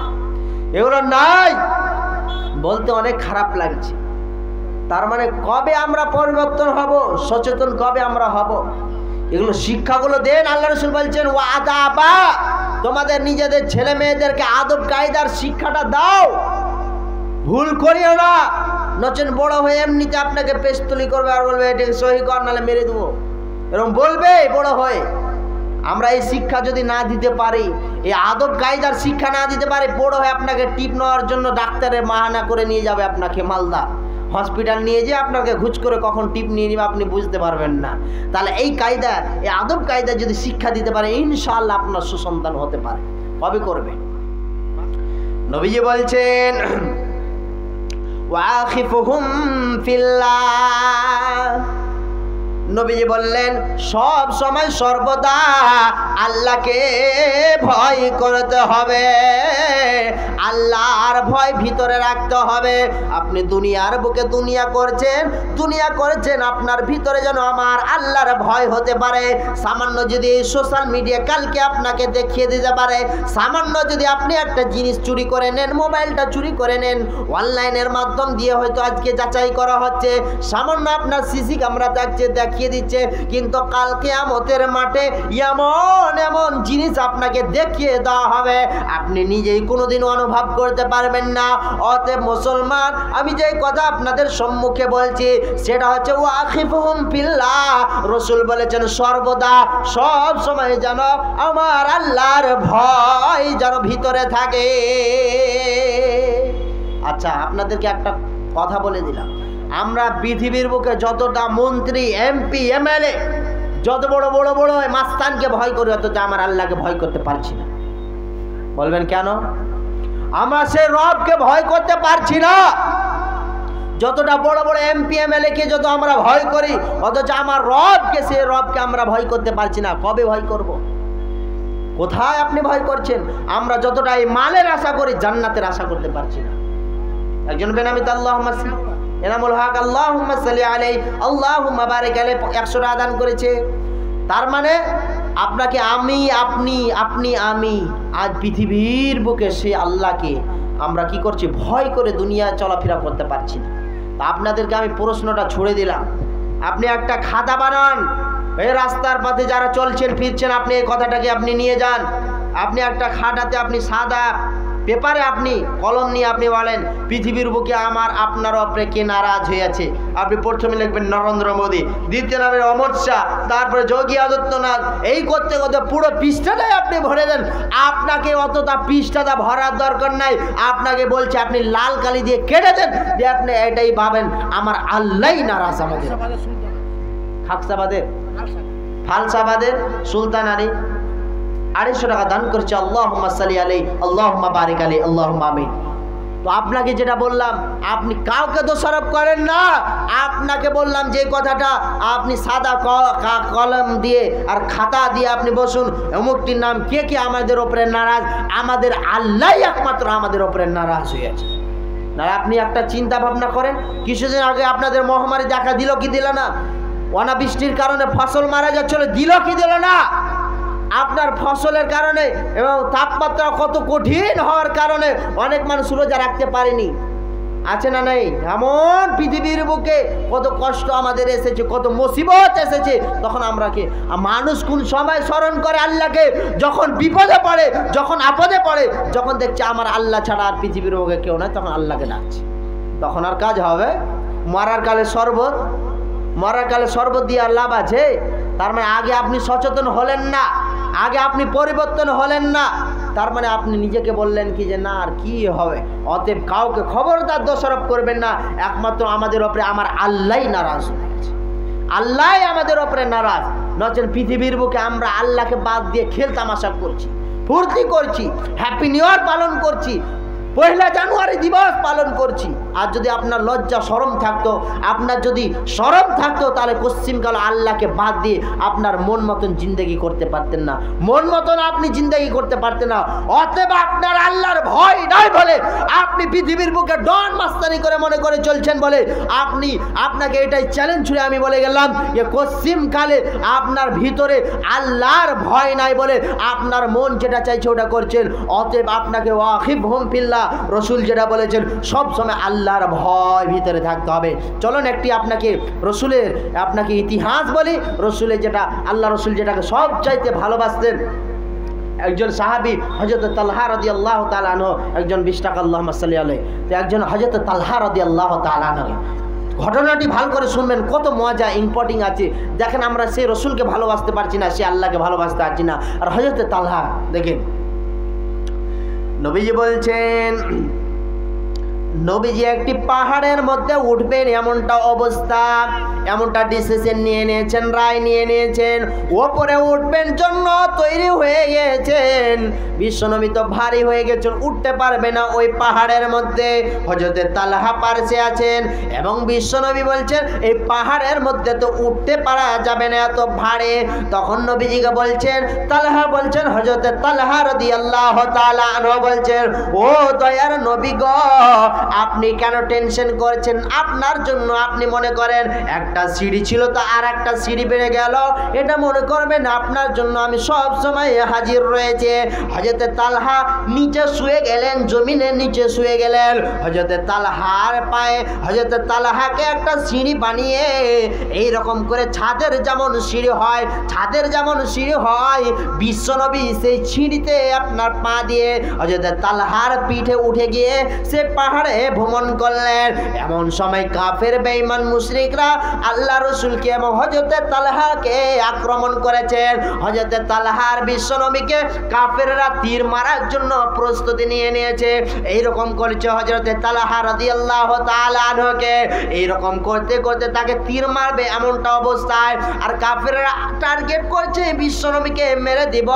এগুলো নাই বলতে অনেক খারাপ লাগছে। তার মানে কবে আমরা পরিবর্তন হব, সচেতন কবে আমরা হব? এগুলো শিক্ষাগুলো দেন। আল্লাহ রাসূল বলছেন ওয়া আদাবা, তোমাদের নিজেদের ছেলে মেয়েদেরকে আদব কায়দার শিক্ষাটা দাও, ভুল করিও না, নচেন বড় হয়ে এমনিতে আপনাকে পেস্তলি করবে আর বলবে এটাকে সহি কর নাহলে মেরে দেবো, এরকম বলবে বড় হয়ে। আমরা এই শিক্ষা যদি না দিতে পারি, এই আদব কায়দার শিক্ষা না দিতে পারি, বড় হয়ে আপনাকে টিপ নেওয়ার জন্য ডাক্তারের বাহানা করে নিয়ে যাবে, আপনাকে মালদা হসপিটাল নিয়ে যেয়ে আপনাকে ঘুষ করে কখন টিপ নিয়ে নেবে আপনি বুঝতে পারবেন না। তাহলে এই কায়দা, এই আদব কায়দা যদি শিক্ষা দিতে পারে, ইনশাআল্লাহ আপনার সুসন্তান হতে পারে। কবে করবে? নবীজি বলছেন ওয়াখিফুহুম ফিল্লাহ, নবীজি বললেন সব সময় সর্বদা আল্লাহকে ভয় করতে হবে, আল্লাহর ভয় ভিতরে রাখতে হবে। আপনি দুনিয়ার বুকে দুনিয়া করছেন, আপনার ভিতরে যেন আমার আল্লাহর ভয় হতে পারে। সামান্য যদি এই সোশ্যাল মিডিয়া কালকে আপনাকে দেখিয়ে দিতে পারে, সামান্য যদি আপনি একটা জিনিস চুরি করে নেন, মোবাইলটা চুরি করে নেন, অনলাইনের মাধ্যম দিয়ে হয়তো আজকে যাচাই করা হচ্ছে, সামান্য আপনার সিসি ক্যামেরা দেখিয়ে দিচ্ছে, কিন্তু কাল কিয়ামতের মাঠে এমন জিনিস আপনাকে দেখিয়ে দেওয়া হবে, আপনি নিজেই কোনোদিন অনুভব করতে পারবেন না। অতএব মুসলমান, আমি যে কথা আপনাদের সম্মুখে বলছি সেটা হচ্ছে ওয়াখিফুহুম ফিল্লাহ। রাসূল বলেছেন সর্বদা সব সময় যেন আমার আল্লাহর ভয় যেন ভিতরে থাকে। আচ্ছা, আপনাদেরকে একটা কথা বলে দিলাম, আমরা পৃথিবীর বুকে যতটা মন্ত্রী, এমপি, এমএলএ, যত বড় বড় বড় মাস্তানকে ভয় করি, অথচ আমার আল্লাহকে ভয় করতে পারছি না। বলবেন কেন? আমরা সেই রবকে ভয় করতে পারছি না। যতটা বড় বড় এমপি এমএলএ কে যত আমরা ভয় করি, অথচ আমার রবকে, সেই রবকে আমরা ভয় করতে পারছি না। কবে ভয় করব? কোথায় আপনি ভয় করছেন? আমরা যতটা এই মালের আশা করি, জান্নাতের আশা করতে পারছি না। একজন বেনামিত আল্লাহুম্মা এনামুল হক আল্লাহুম্মা সাল্লি আলাইহি আল্লাহুম্মা বারিক আলাইহি 100 আদান করেছে। তার মানে আপনাকে আমি আজ পৃথিবীর বুকে সেই আল্লাহকে আমরা কি করছি? ভয় করে দুনিয়া চলাফেরা করতে পারছি না। তা আপনাদেরকে আমি প্রশ্নটা ছুড়ে দিলাম, আপনি একটা খাতা বানান, এই রাস্তার পথে যারা চলছেন ফিরছেন, আপনি এই কথাটাকে আপনি নিয়ে যান। আপনি একটা খাতাতে আপনি সাদা পেপারে আপনি কলম নিয়ে আপনি বলেন, পৃথিবীর বুকে আমার আপনার ওপরে কে নারাজ হয়েছে। আপনি প্রথমে লিখবেন নরেন্দ্র মোদী, দ্বিতীয় নামে অমিত শাহ, তারপরে যোগী আদিত্যনাথ। এই করতে করতে পুরো পৃষ্ঠাটাই আপনি ভরে দেন। আপনাকে অতটা পৃষ্ঠাটা ভরার দরকার নাই। আপনাকে বলছে আপনি লাল কালি দিয়ে কেটে দেন, দিয়ে আপনি এটাই ভাবেন আমার আল্লাহই নারাজ আমাদের। খাকসাবাদের ফালসাবাদের সুলতান আলী 250 টাকা দান করছে, আল্লাহুম্মা সাল্লি আলাইহি আল্লাহুম্মা বারিক আলাইহি আল্লাহুম্মা আমিন। তো আপনাকে যেটা বললাম, আপনি কাউকে দোষারোপ করেন না। আপনাকে বললাম যে কথাটা, আপনি সাদা কলম দিয়ে আর খাতা দিয়ে আপনি বসুন, অমুকটির নাম কে কে আমাদের ওপরে নারাজ, আমাদের আল্লাহই একমাত্র আমাদের ওপরে নারাজ হয়েছে। না আপনি একটা চিন্তা ভাবনা করেন, কিছুদিন আগে আপনাদের মহামারী দেখা দিল কি দিল না? অনাবৃষ্টির কারণে ফসল মারা যাচ্ছিল, দিল কি দিল না? আপনার ফসলের কারণে এবং তাপমাত্রা কত কঠিন হওয়ার কারণে অনেক মানুষ রোজা রাখতে পারেনি, আছে না নাই? এমন পৃথিবীর বুকে কত কষ্ট আমাদের এসেছে, কত মুসিবত এসেছে। তখন আমরা কি মানুষ কোন সময় স্মরণ করে আল্লাহকে? যখন বিপদে পড়ে, যখন আপদে পড়ে, যখন দেখছে আমার আল্লাহ ছাড়া আর পৃথিবীর বুকে কেউ নয়, তখন আল্লাহকে ডাকছে। তখন আর কাজ হবে? মরার কালে শরবত, মরার কালে শরবত দিয়ে আর লাভ আছে? তার মানে আগে আপনি সচেতন হলেন না, আগে আপনি পরিবর্তন হলেন না। তার মানে আপনি নিজেকে বললেন কি যে না আর কি হবে। অতএব কাউকে খবরদার দোষারোপ করবেন না। একমাত্র আমাদের ওপরে আমার আল্লাহই নারাজ হয়েছে, আল্লাহই আমাদের ওপরে নারাজ। নচেন পৃথিবীর বুকে আমরা আল্লাহকে বাদ দিয়ে খেল তামাশা করছি, ফুর্তি করছি, হ্যাপি নিউ ইয়ার পালন করছি, 1 জানুয়ারি দিবস পালন করছি। আর যদি আপনার লজ্জা শরম থাকতো, আপনার যদি শরম থাকতো, তাহলে পশ্চিমকাল আল্লাহকে বাদ দিয়ে আপনার মন মতন জিন্দগি করতে পারতেন না, মন মতন আপনি জিন্দগি করতে পারতেন না। অতএব আপনার আল্লাহর ভয় নাই বলে আপনি পৃথিবীর বুকে ডন মাস্তানি করে মনে করে চলছেন বলে আপনাকে এটাই চ্যালেঞ্জ ছুড়ে আমি বলে গেলাম যে পশ্চিমকালে আপনার ভিতরে আল্লাহর ভয় নাই বলে আপনার মন যেটা চাইছে ওটা করছেন। অতএব আপনাকে ওয়াকিফহুম ফিল্লাহ, রসুল যেটা বলেছেন সব সময় আল্লাহর ভয় ভিতরে থাকতে হবে। চলুন একটি আপনাকে ইতিহাস বলি। রসুলের যেটা আল্লাহ রসুল যেটাকে সব চাইতে ভালোবাসতেন, একজন সাহাবী হযরত তালহা রাদিয়াল্লাহু তাআলা আনহু, একজন 20 টাকা আল্লাহুম্মা সাল্লি আলাইহি। তো একজন হযরত তালহা রাদিয়াল্লাহু তাআলা আনহু, ঘটনাটি ভালো করে শুনবেন, কত মজা ইম্পর্টিং আছে। দেখেন আমরা সেই রসুলকে ভালোবাসতে পারছি না, সে আল্লাহকে ভালোবাসতে পারছি না। আর হযরত তালহা দেখেন, নবীজি বলছেন নবীজি একটি পাহাড়ের মধ্যে উঠবেন এমনটা অবস্থা, এমনটা ডিসিশন নিয়ে নিয়েছেন, রায় নিয়ে নিয়েছেন। ওপরে উঠবেন জন্য তৈরি হয়ে গিয়েছেন। বিশ্বনবী তো ভারী হয়ে গেছেন, উঠতে পারবে না ওই পাহাড়ের মধ্যে। হযরতে তালহা পাশে আছেন এবং বিশ্বনবী বলছেন এই পাহাড়ের মধ্যে তো উঠতে পারা যাবে না, এত ভারী। তখন নবীজিকে বলছেন, তালহা বলছেন, হযরতে তালহা রাদিয়াল্লাহু তাআলা আনহু বলছেন, ও দয়ার নবী গো, আপনি কেন টেনশন করছেন? আপনার জন্য আপনি মনে করেন একটা সিঁড়ি ছিল তো আর একটা সিঁড়ি বেড়ে গেল, এটা মনে করবেন আপনার জন্য আমি সব সময় হাজির রয়েছে। হযরতে তালহা নিচে শুয়ে গেলেন, জমিনের নিচে শুয়ে গেলেন। হযরতে তালহার পায়ে হযরতে তালহাকে একটা সিঁড়ি বানিয়ে এই রকম করে ছাদের যেমন সিঁড়ি হয়, ছাদের যেমন সিঁড়ি হয়, বিশ্বনবী সেই সিঁড়িতে আপনার পা দিয়ে হযরতে তালহার পিঠে উঠে গিয়ে সে পাহাড়ে ভ্রমণ করলেন। এমন সময় কাফের বেঈমান মুশরিকরা আল্লাহ রসুলকে এবং হযরতে তালহাকে আক্রমণ করেছেন। হযরতে তালহার বিশ্বনবীকে কাফেররা তীর মারার জন্য প্রস্তুতি নিয়ে নিয়েছে। এইরকম করেছে হযরতে তালহা রাদিয়াল্লাহু তাআলা আনহুকে, এইরকম করতে করতে তাকে তীর মারবে এমনটা অবস্থায়। আর কাফেররা টার্গেট করছে বিশ্বনবীকে মেরে দিব,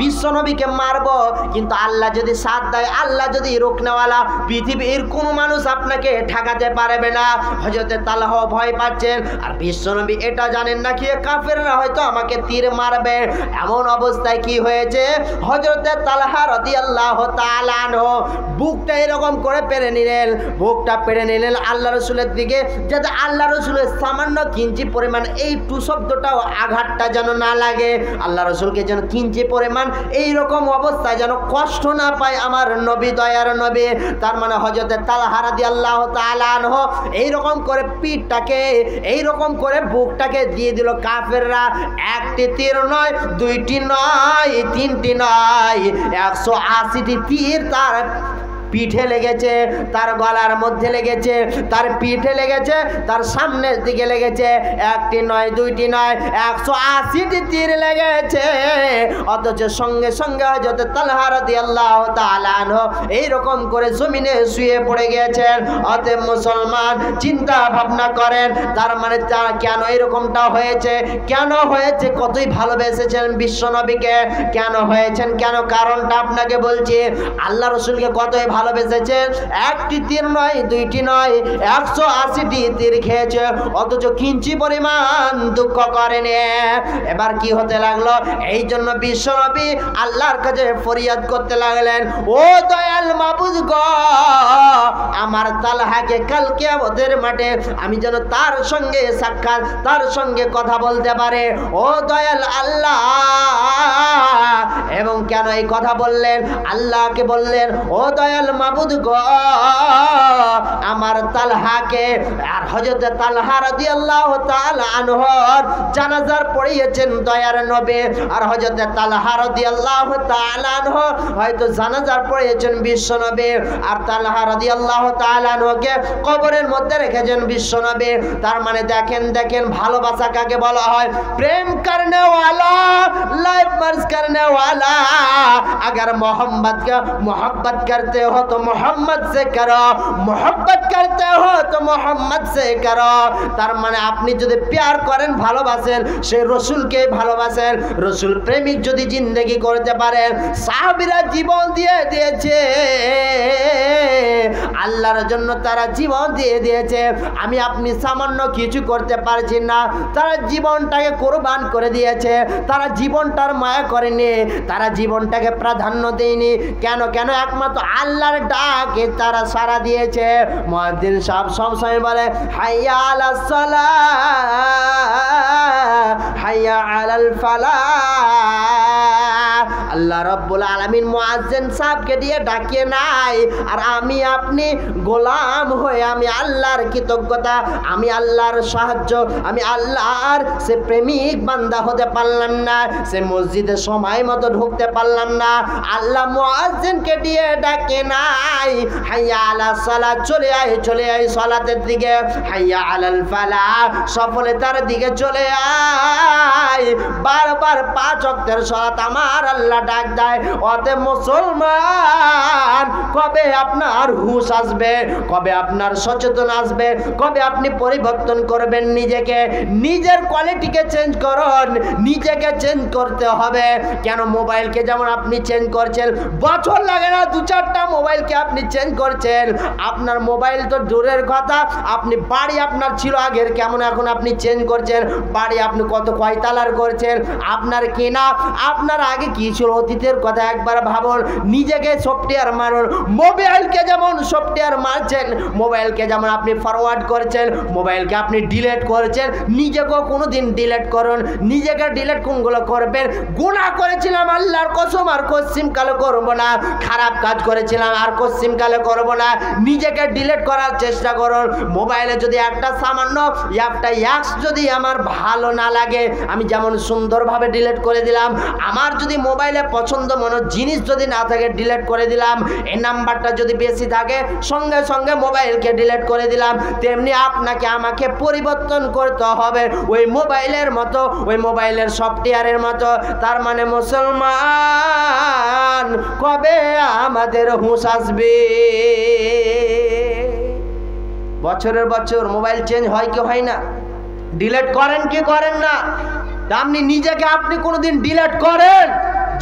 বিশ্বনবীকে মারব। কিন্তু আল্লাহ যদি সাথ দেয়, আল্লাহ যদি রুকনেওয়ালা, পৃথিবীর কোন মানুষ আপনাকে ঠেকাতে পারবে না। হযরতে তালহা ভয় পাচ্ছেন আর বিশ্বনবী এটা জানেন না কি কাফেররা হয়তো আমাকে তীর মারবে। এমন অবস্থায় কি হয়েছে, হযরতে তালহা রাদিয়াল্লাহু তাআলা আনহু বুকটা এরকম করে পেরে নিলেন, বুকটা পেরে নিলেন আল্লাহ রসুলের দিকে, যাতে আল্লাহ রসুলের সামান্য কিঞ্চি পরিমাণ এই টু শব্দটাও আঘাতটা যেন না লাগে, আল্লাহ রসুলকে যেন কিঞ্চি পরিমাণ এইরকম অবস্থায় যেন কষ্ট না পায় আমার নবী, দয়ার নবী। তার মানে হযরতে হযরত তালহা রাদিয়াল্লাহু তাআলা আনহু এইরকম করে পিঠটাকে এইরকম করে বুকটাকে দিয়ে দিল কাফেররা। একটি তীর নয়, দুইটি নয়, তিনটি নয়, 180টি তীর তার পিঠে লেগেছে, তার গলার মধ্যে লেগেছে, তার পিঠে লেগেছে, তার সামনের দিকে লেগেছে। একটি নয়, দুইটি নয়, 180টি তীর লেগেছে। অথচ সঙ্গে সঙ্গে হযরত তালহা রাদিয়াল্লাহু তাআলা আনহু এইরকম করে জমিনে শুয়ে পড়ে গিয়েছেন। অতএব মুসলমান চিন্তা ভাবনা করেন, তার মানে কেন এরকমটা হয়েছে, কেন হয়েছে? কতই ভালোবেসেছেন বিশ্বনবীকে, কেন হয়েছেন, কেন কারণটা আপনাকে বলছি। আল্লাহ রাসূলকে কতই ভালোবেসেছেন। একটি তীর নয়, দুইটি নয়, 180টি তীর খেয়েছে, অথচ কিঞ্চি পরিমাণ দুঃখ করেনি। এবার কি হতে লাগলো? এই জন্য বিশ্বনবী আল্লাহর কাছে ফরিয়াদ করতে লাগলেন, ও দয়াল মাবুদ গো, আমার তালহাকে কাল কিয়ামতের মাঠে আমি যেন তার সঙ্গে সাক্ষাৎ, তার সঙ্গে কথা বলতে পারে। ও দয়াল আল্লাহ। এবং কেন এই কথা বললেন? আল্লাহকে বললেন, ও দয়াল মাবুদ গো, আমার তালহাকে। আর হযরত তালহা রাদিয়াল্লাহু তাআলা আনহুর জানাজার পড়িয়েছেন দয়ার নবী। আর হযরত তালহা রাদিয়াল্লাহু তাআলা আনহু হয়তো জানাজার পড়িয়েছেন বিশ্বনবী। আর তালহা রাদিয়াল্লাহু তাআলা আনহুকে কবরের মধ্যে রেখেছেন বিশ্বনবী। তার মানে দেখেন দেখেন ভালোবাসা কাকে বলা হয়। প্রেম করনে वाला, लाइफ मर्ज करने वाला। अगर मोहब्बत करते हो तो मोहम्मद से करो, मोहब्बत करते हो तो मोहम्मद से करो। তার মানে আপনি যদি প্যার করেন, ভালোবাসেন, সেই রসুলকে ভালোবাসেন। রসুল প্রেমিক যদি জিন্দেগি করতে পারেন, সাহাবীরা জীবন দিয়ে দিয়েছে, আল্লাহর জন্য তারা জীবন দিয়ে দিয়েছে। আমি আপনি সামান্য কিছু করতে পারছি না, তারা জীবনটাকে কোরবান করে দিয়েছে। তারা জীবনটার মায়া করেনি, তারা জীবনটাকে প্রাধান্য দেয়নি। কেন? একমাত্র আল্লাহর ডাকে তারা সাড়া দিয়েছে। মুয়াজ্জিন সাহেব সবসময় বলে, হাইয়া আলাস সালাহ, হাইয়া আলাল ফালাহ। আল্লাহ রাব্বুল আলামিন মুয়াজ্জিন সাহেবকে দিয়ে ডাকিয়ে নাই। আর আমি আপনি গোলাম হয়ে আমি আল্লাহর কৃতজ্ঞতা, আমি আল্লাহর সাহায্য, আমি আল্লাহর সে প্রেমিক বান্দা হতে পারলাম না, সে মসজিদে সময় মতো ঢুকতে পারলাম না। আল্লাহ মুয়াজ্জিনকে দিয়ে ডাকে নাই, হাইয়া আলাস সালাত, চলে আয় সালাতের দিকে, হাইয়া আলাল ফালাহ, সফলতার দিকে চলে আয়। বারবার 5 ওয়াক্তের সালাত আমার আল্লাহ ডাক দেয়। অতএব মুসলমান, কবে আপনার হুঁশ আসবে, কবে আপনার সচেতন আসবে, কবে আপনি পরিবর্তন করবেন নিজেকে, নিজের কোয়ালিটিকে চেঞ্জ করুন, নিজেকে চেঞ্জ করতে হবে। কেন? মোবাইলকে যেমন আপনি চেঞ্জ করছেন, বছর লাগে না 2-4টা মোবাইলকে আপনি চেঞ্জ করছেন। আপনার মোবাইল তো দূরের কথা, আপনি বাড়ি আপনার ছিল আগের, কেমন এখন আপনি চেঞ্জ করছেন। বাড়ি আপনি কয়তালার করছেন, আপনার কেনা, আপনার আগে কি ছিল অতীতের কথা একবার ভাবুন। নিজেকে সফটওয়্যার মারুন। মোবাইলকে যেমন সফটওয়্যার মারছেন, মোবাইলকে যেমন আপনি ফরওয়ার্ড করছেন, মোবাইলকে আপনি ডিলিট করছেন, নিজেকেও কোনোদিন ডিলিট করুন। নিজেকে ডিলিট কোনগুলো করবেন? গুনাহ করেছিলাম আল্লাহর কসম আর কসম কালে করব না, খারাপ কাজ করেছিলাম আর কসম কালে করব না, নিজেকে ডিলিট করার চেষ্টা করুন। মোবাইলে যদি একটা সামান্য একটা অ্যাপস যদি আমার ভালো না লাগে, আমি যেমন সুন্দরভাবে ডিলিট করে দিলাম। আমার যদি মোবাইলে পছন্দ মনে জিনিস যদি না থাকে, ডিলিট করে দিলাম। এই নাম্বারটা যদি বেশি থাকে, সঙ্গে সঙ্গে মোবাইলকে ডিলিট করে দিলাম। তেমনি আপনাকে আমাকে পরিবর্তন করতে হবে ওই মোবাইলের মতো, ওই মোবাইলের সফটওয়্যারের মতো। তার মানে মুসলমান, কবে আমাদের হুঁশ আসবে? বছরের বছর মোবাইল চেঞ্জ হয় কি হয় না? ডিলিট করেন কি করেন না? আপনি নিজেকে আপনি কোনোদিন ডিলিট করেন?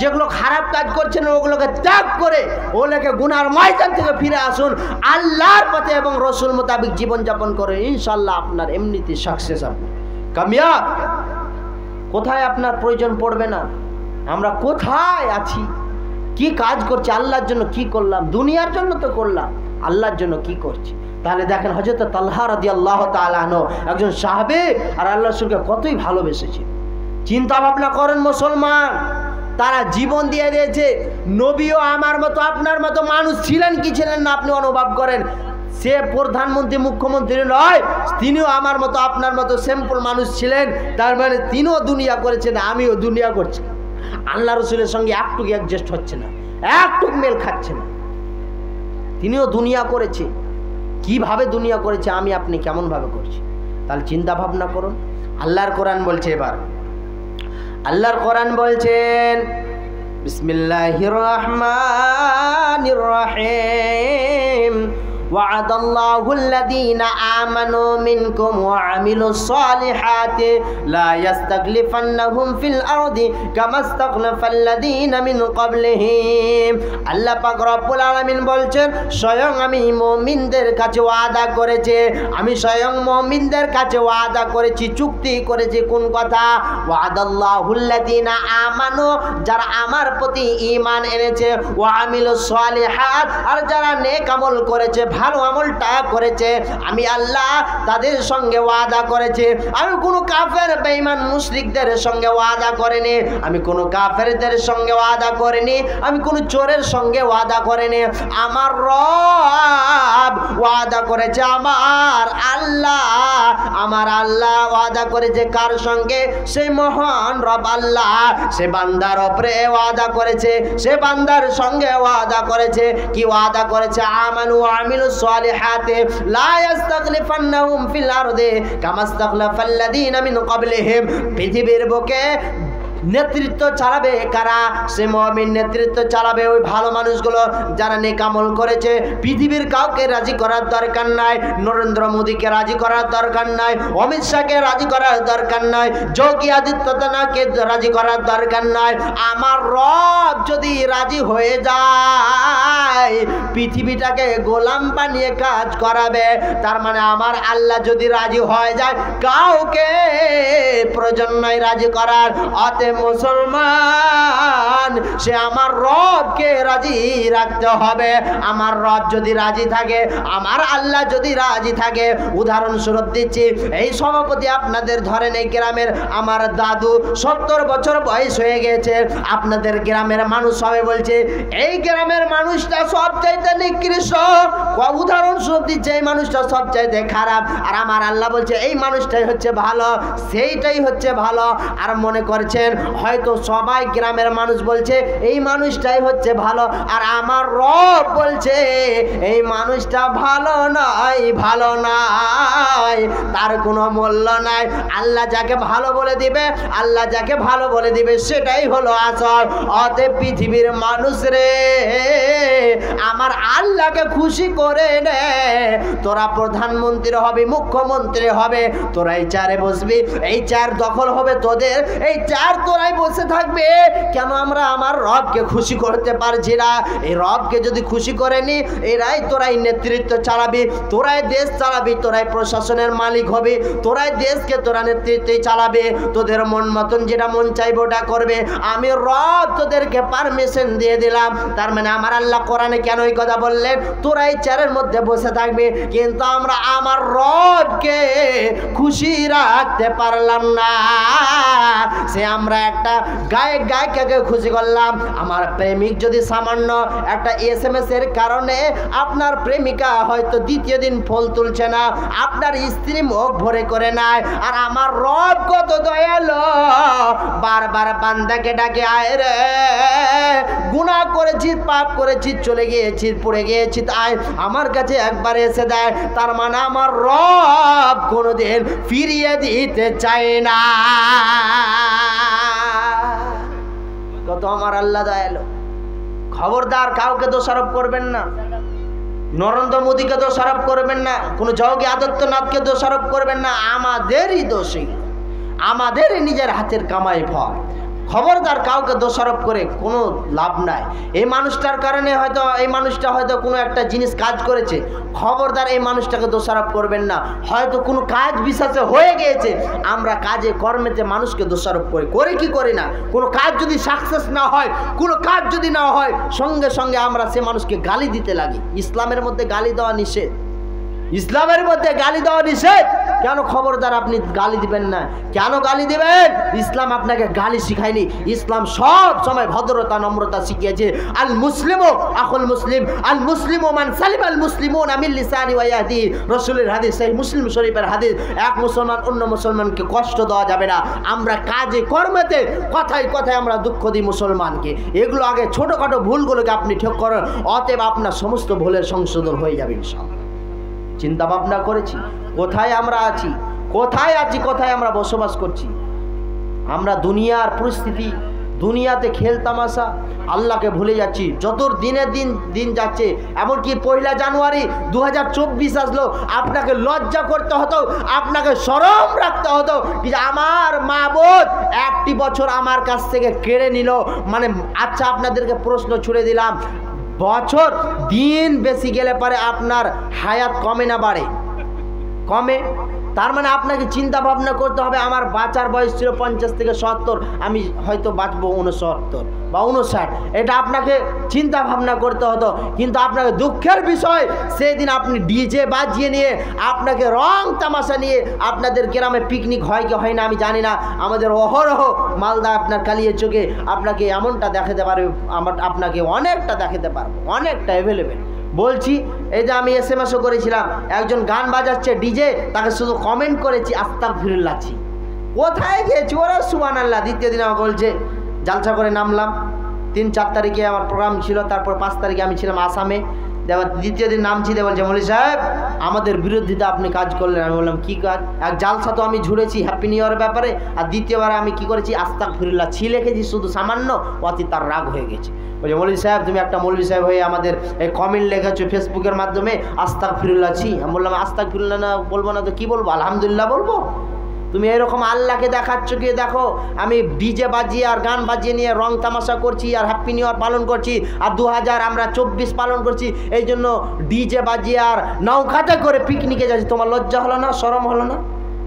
যেগুলো খারাপ কাজ করছেন ওগুলোকে ত্যাগ করে ওগুলোকে গুনার ময়দান থেকে ফিরে আসুন, আল্লাহর পথে এবং রসুল মোতাবিক জীবনযাপন করে, ইনশাল্লাহ আপনার এমনিতে সাকসেস, আপনি কামিয়াব। কোথায় আপনার প্রয়োজন পড়বে না। আমরা কোথায় আছি, কি কাজ করছি, আল্লাহর জন্য কি করলাম, দুনিয়ার জন্য তো করলাম, আল্লাহর জন্য কি করছি। তাহলে দেখেন হযরত তালহা রাদিয়াল্লাহু তাআলা আনহু একজন সাহাবী, আর আল্লাহর রাসূলকে কতই ভালোবেসেছে। চিন্তা ভাবনা করেন মুসলমান। তারা জীবন দিয়ে দিয়েছে। নবীও আমার মতো আপনার মতো মানুষ ছিলেন কি ছিলেন না আপনি অনুভব করেন। সে প্রধানমন্ত্রী মুখ্যমন্ত্রী নয়, তিনিও আমার মতো আপনার মতো সিম্পল মানুষ ছিলেন। তার মানে তিনিও দুনিয়া করেছেন, আমিও দুনিয়া করছি। আল্লাহ রসুলের সঙ্গে একটুকু অ্যাডজাস্ট হচ্ছে না, একটুকু মেল খাচ্ছে না। তিনিও দুনিয়া করেছে, কিভাবে দুনিয়া করেছে আমি আপনি কেমন ভাবে করছি, তাহলে চিন্তা ভাবনা করুন। আল্লাহর কোরআন বলছে, এবার আল্লাহর কোরআন বলছেন বিসমিল্লাহির রহমানির রহিম وعد الله الذين آمنوا منكم وعملوا الصالحات لا يستخلفنهم في الأرض كما استخلف الذين من قبلهم আল্লাহ পাক রব্বুল আলামিন বলছেন, স্বয়ং আমি মুমিনদের কাছে ওয়াদা করেছি, আমি স্বয়ং মুমিনদের কাছে ওয়াদা করেছি, চুক্তি করেছি। কোন কথা? ওয়াদাল্লাহুল লাযিনা আমানু, যারা আমার প্রতি ঈমান এনেছে, ওয়া আমিলুস সালিহাত, আর যারা নেক আমল করেছে, ভালো আমলটা করেছে, আমি আল্লাহ তাদের সঙ্গে ওয়াদা করেছি। আমি কোনো কাফের বেঈমান মুশরিকদের সঙ্গে ওয়াদা করিনি, আমি কোনো কাফেরদের সঙ্গে ওয়াদা করিনি, আমি কোনো চোরের সঙ্গে ওয়াদা করিনি। আমার রব ওয়াদা করেছে, আমার আল্লাহ ওয়াদা করেছে কার সঙ্গে? সেই মহান রব আল্লাহ, সে বান্দার উপরে ওয়াদা করেছে, সে বান্দার সঙ্গে ওয়াদা করেছে। কি ওয়াদা করেছে? আমানু ওয়া আমিলুস সালিহাতি লা ইস্তাখলিফান্নাহুম ফিল আরদি কামা ইস্তাখলাফাল্লাযীনা মিন ক্বাবলিহিম। পৃথিবীর বুকে নেতৃত্ব চালাবে কারা? সে মুমিন নেতৃত্ব চালাবে, ওই ভালো মানুষগুলো যারা নেক আমল করেছে। পৃথিবীর কাউকে রাজি করার দরকার নাই, নরেন্দ্র মোদীকে রাজি করার দরকার নাই, অমিত শাহকে রাজি করার দরকার নাই, যোগী আদিত্যনাথকে রাজি করার দরকার নাই। আমার রব যদি রাজি হয়ে যায়, পৃথিবীটাকে গোলাম বানিয়ে কাজ করাবে। তার মানে আমার আল্লাহ যদি রাজি হয়ে যায়, কাউকে প্রয়োজন নাই রাজি করার। অতএব মুসলমান, সে আমার রবকে রাজি রাখতে হবে। আমার রব যদি রাজি থাকে, আমার আল্লাহ যদি রাজি থাকে। উদাহরণস্বরূপ দিচ্ছি, এই সভাপতি আপনাদের ধরেন এই গ্রামের আমার দাদু 70 বছর বয়স হয়ে গেছে। আপনাদের গ্রামের মানুষ সবাই বলছে এই গ্রামের মানুষটা সবচাইতে নিকৃষ্ট। উদাহরণস্বরূপ দিচ্ছে, এই মানুষটা সবচাইতে খারাপ। আর আমার আল্লাহ বলছে এই মানুষটাই হচ্ছে ভালো, সেইটাই হচ্ছে ভালো। আর মনে করছেন হয়তো সবাই গ্রামের মানুষ বলছে এই মানুষটাই হচ্ছে ভালো, আর আমার রব বলছে এই মানুষটা ভালো নয়, ভালো নয়, তার কোনো মূল্য নাই। আল্লাহ যাকে ভালো বলে দিবে, আল্লাহ যাকে ভালো বলে দিবে, সেটাই হলো আসল। অতএব পৃথিবীর মানুষ রে, আমার আল্লাহকে খুশি করে নে। তোরা প্রধানমন্ত্রী হবে, মুখ্যমন্ত্রী হবে, তোরা এই চেয়ারে বসবি, এই চেয়ার দখল হবে তোদের, এই চেয়ার তোরাই বসে থাকবে। কেন আমরা আমার রবকে খুশি করতে পারছি না? এই রবকে যদি খুশি করে নি, তোরাই নেতৃত্ব চালাবি, তোরাই দেশ চালাবি, তোরাই প্রশাসনের মালিক হবে, তোরাই দেশকে তোরা নেতৃত্বে চালাবে, তোদের মন মতন যেটা মন চাইবে ওটা করবে। আমি রব তোদেরকে পারমিশন দিয়ে দিলাম। তার মানে আমার আল্লাহ কোরআনে কেন এই কথা বললেন? তোরাই চেয়ারের মধ্যে বসে থাকবে, কিন্তু আমরা আমার রবকে খুশি রাখতে পারলাম না। সে আমরা একটা গায়িকাকে খুশি করলাম। আমার প্রেমিক যদি সামান্য একটা SMS এর কারণে আপনার প্রেমিকা হয়তো দ্বিতীয় দিন ফল তুলছে না, আপনার স্ত্রী মুখ ভরে করে নাই। আর আমার রব কত দয়ালু, বারবার বান্দাকে ডাকে, আয় রে গুনাহ করেছি, পাপ করেছি, চলে গিয়েছি, পড়ে গিয়েছি, তাই আমার কাছে একবার এসে দেয়। তার মানে আমার রব কোনোদিন ফিরিয়ে দিতে চায় না। কত আমার আল্লাহ দয়ালু। খবরদার কাউকে দোষারোপ করবেন না, নরেন্দ্র মোদীকে দোষারোপ করবেন না, কোনো যোগী আদিত্যনাথকে দোষারোপ করবেন না। আমাদেরই দোষী, আমাদেরই নিজের হাতের কামাই ফল। খবরদার কাউকে দোষারোপ করে কোনো লাভ নাই। এই মানুষটার কারণে হয়তো এই মানুষটা হয়তো কোনো একটা জিনিস কাজ করেছে, খবরদার এই মানুষটাকে দোষারোপ করবেন না। হয়তো কোনো কাজ বিশ্বাসে হয়ে গিয়েছে, আমরা কাজে কর্মেতে মানুষকে দোষারোপ করি কি করি না? কোনো কাজ যদি সাকসেস না হয়, কোনো কাজ যদি না হয়, সঙ্গে সঙ্গে আমরা সে মানুষকে গালি দিতে লাগি। ইসলামের মধ্যে গালি দেওয়া নিষেধ। ইসলামের মধ্যে গালি দেওয়া নিষেধ। কেন? খবরদার আপনি গালি দিবেন না। কেন গালি দিবেন? ইসলাম আপনাকে গালি শিখায়নি। ইসলাম সব সময় ভদ্রতা নম্রতা শিখিয়েছে। আল মুসলিমু আখুল মুসলিম, আল মুসলিমু মান সালিম আল মুসলিমুনা মিন লিসানি ওয়া ইয়াদি। রাসূলের হাদিস, সেই মুসলিম শরীফের হাদিস। এক মুসলমান অন্য মুসলমানকে কষ্ট দেওয়া যাবে না। আমরা কাজে কর্মেতে কথায় কথায় আমরা দুঃখ দিই মুসলমানকে। এগুলো আগে ছোটোখাটো ভুলগুলোকে আপনি ঠিক করেন, অতএব আপনার সমস্ত ভুলের সংশোধন হয়ে যাবে ইনশাআল্লাহ। চিন্তা ভাবনা করেছি কোথায় আমরা আছি, কোথায় আছি, কোথায় আমরা বসবাস করছি। আমরা দুনিয়ার পরিস্থিতি, দুনিয়াতে খেল তামাশা, আল্লাহকে ভুলে যাচ্ছি। যত দিনের দিন যাচ্ছে, এমনকি 1 জানুয়ারি 2024 আসলো, আপনাকে লজ্জা করতে হতো, আপনাকে শরম রাখতে হতো যে আমার মা বোন 1টি বছর আমার কাছ থেকে কেড়ে নিল। মানে আচ্ছা, আপনাদেরকে প্রশ্ন ছুড়ে দিলাম, বছর দিন বেশি গেলে পরে আপনার হায়াত কমে না বাড়ে? কমে। তার মানে আপনাকে চিন্তা ভাবনা করতে হবে, আমার বাঁচার বয়স ছিল 50 থেকে 70, আমি হয়তো বাঁচবো 69 বা 59। এটা আপনাকে চিন্তা ভাবনা করতে হতো। কিন্তু আপনাকে দুঃখের বিষয়, সেদিন আপনি ডিজে বাজিয়ে নিয়ে, আপনাকে রং তামাশা নিয়ে, আপনাদের গ্রামে পিকনিক হয় কি হয় না আমি জানি না, আমাদের অহরহ মালদা আপনার কালিয়ে চোখে আপনাকে এমনটা দেখাতে পারবে, আপনাকে অনেকটা দেখাতে পারবো, অনেকটা অ্যাভেলেবেল। বলছি, এই যে আমি SMS করেছিলাম, একজন গান বাজাচ্ছে ডিজে, তাকে শুধু কমেন্ট করেছি আস্তাগফিরুল্লাহ। কোথায় গিয়েছি? ওরা সুবহানাল্লাহ। দ্বিতীয় দিন আমাকে বলছে, জালসা করে নামলাম। 3-4 তারিখে আমার প্রোগ্রাম ছিল, তারপর 5 তারিখে আমি ছিলাম আসামে। দ্বিতীয় দিন নামছি, বলছে মৌলভী সাহেব আমাদের বিরোধিতা আপনি কাজ করলেন। আমি বললাম কি কাজ? এক জালসা তো আমি ঝুড়েছি হ্যাপি নিউ ইয়ারের ব্যাপারে, আর দ্বিতীয়বার আমি কি করেছি? আস্তাগফিরুল্লাহ লিখেছি শুধু সামান্য, অতি তার রাগ হয়ে গেছে। বলছে মৌলভী সাহেব তুমি একটা মৌলভী সাহেব হয়ে আমাদের এই কমেন্ট লেখেছো ফেসবুকের মাধ্যমে আস্তাগফিরুল্লাহ। আমি বললাম আস্তাগফিরুল্লাহ না বলবো না তো কি বলবো? আলহামদুলিল্লাহ বলবো। তুমি এরকম আল্লাহকে দেখাচ্ছ, গিয়ে দেখো আমি ডিজে বাজিয়ে আর গান বাজিয়ে নিয়ে রং তামাশা করছি আর হ্যাপি নিউ ইয়ার পালন করছি, আর 2024 পালন করছি। এই জন্য ডিজে বাজিয়ে আর নৌকাতে করে পিকনিকে যাচ্ছি। তোমার লজ্জা হলো না? শরম হলো না?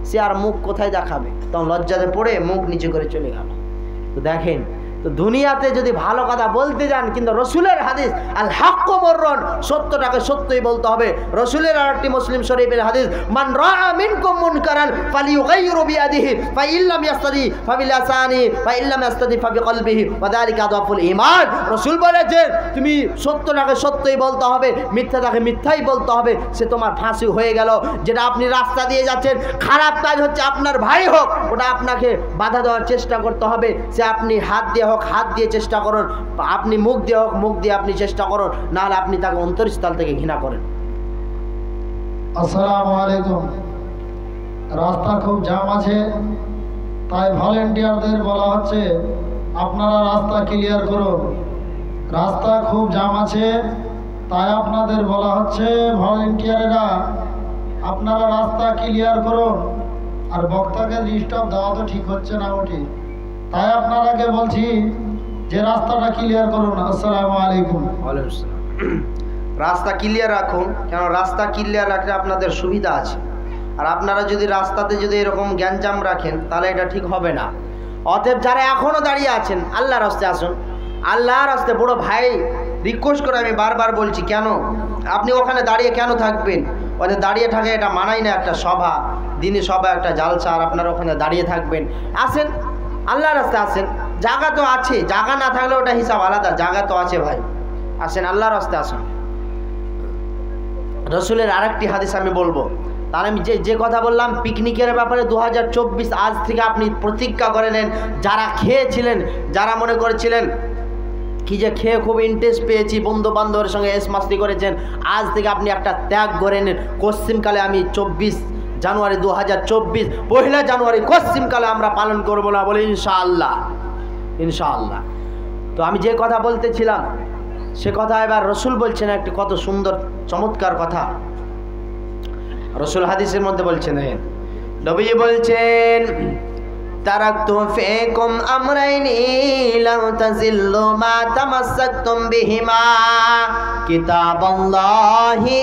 সে আর মুখ কোথায় দেখাবে? তখন লজ্জাতে পড়ে মুখ নিচে করে চলে গেল। তো দেখেন, তো দুনিয়াতে যদি ভালো কথা বলতে যান, কিন্তু রসুলের হাদিস আল হাক্কু মুররুন, সত্যটাকে সত্যই বলতে হবে। রসুলের আরেকটি মুসলিম শরীফের হাদিস, মান রাআ মিনকুম মুনকারান ফালিয়ুগাইয়িরু বিয়াদিহি ফাইল্লাম ইয়াস্তাদি ফাবিলিসানি ফাইল্লাম ইয়াস্তাদি ফাবিকলবিহি ওয়া যালিকা আদওয়াফুল ঈমান। রসুল বলেছেন তুমি সত্যটাকে সত্যই বলতে হবে, মিথ্যাটাকে মিথ্যাই বলতে হবে। সে তোমার ফাঁসি হয়ে গেল। যেটা আপনি রাস্তা দিয়ে যাচ্ছেন, খারাপ কাজ হচ্ছে, আপনার ভাই হোক, ওটা আপনাকে বাধা দেওয়ার চেষ্টা করতে হবে। সে আপনি হাত দিয়ে হাত দিয়ে চেষ্টা করুন, আপনি মুখ দিয়ে হোক মুখ দিয়ে আপনি চেষ্টা করুন, নাহলে আপনি তাকে অন্তরস্থল থেকে ঘৃণা করেন। আসসালামু আলাইকুম। রাস্তা খুব জ্যাম আছে, তাই ভলেন্টিয়ারদের বলা হচ্ছে আপনারা রাস্তা ক্লিয়ার করুন। রাস্তা খুব জ্যাম আছে, তাই আপনাদের বলা হচ্ছে ভলেন্টিয়ারেরা আপনারা রাস্তা ক্লিয়ার করুন। আর বক্তাকে ডিস্টার্ব দেওয়া তো ঠিক হচ্ছে না ওটি, তাই আপনারাকে বলছি যে রাস্তাটা ক্লিয়ার করুন। আসসালামু আলাইকুম। রাস্তা ক্লিয়ার রাখুন, কেন রাস্তা ক্লিয়ার রাখলে আপনাদের সুবিধা আছে। আর আপনারা যদি রাস্তাতে যদি এরকম গ্যাঞ্জাম রাখেন, তাহলে এটা ঠিক হবে না। অতএব যারা এখনও দাঁড়িয়ে আছেন, আল্লাহর রাস্তায় আসুন। আল্লাহর রাস্তায় বড় ভাই রিকোয়েস্ট করে আমি বারবার বলছি, কেন আপনি ওখানে দাঁড়িয়ে কেন থাকবেন? ওখানে দাঁড়িয়ে থাকে এটা মানাই না। একটা সভা, দিনী সভা, একটা জালসা, আর আপনারা ওখানে দাঁড়িয়ে থাকবেন? আসেন, আল্লাহর রাস্তায় আসেন। জায়গা তো আছে, জায়গা না থাকলে ওটা হিসাব আলাদা, জায়গা তো আছে ভাই। আসেন, আল্লাহর রাস্তায় আসুন। রসুলের আরেকটি হাদিস আমি বলবো। তার আমি যে কথা বললাম পিকনিকের ব্যাপারে, 2024 আজ থেকে আপনি প্রতিজ্ঞা করে নেন। যারা খেয়েছিলেন, যারা মনে করেছিলেন কি যে খেয়ে খুব ইন্টারেস্ট পেয়েছি, বন্ধু বান্ধবের সঙ্গে এস মাস্তি করেছেন, আজ থেকে আপনি একটা ত্যাগ করে নেন। পশ্চিমকালে আমি 24 জানুয়ারি 2024 1 জানুয়ারি পশ্চিমকালে আমরা পালন করবো না বলে ইনশাআল্লাহ, ইনশাআল্লাহ। তো আমি যে কথা বলতেছিলাম সে কথা এবার রসুল বলছেন একটি কত সুন্দর চমৎকার কথা। রসুল হাদিসের মধ্যে বলছেন, নবীজি বলছেন তারাকতু ফিকুম আমরাইনি লান তাজিল্লু মা তামাসসাকতুম বিহিমা কিতাবাল্লাহি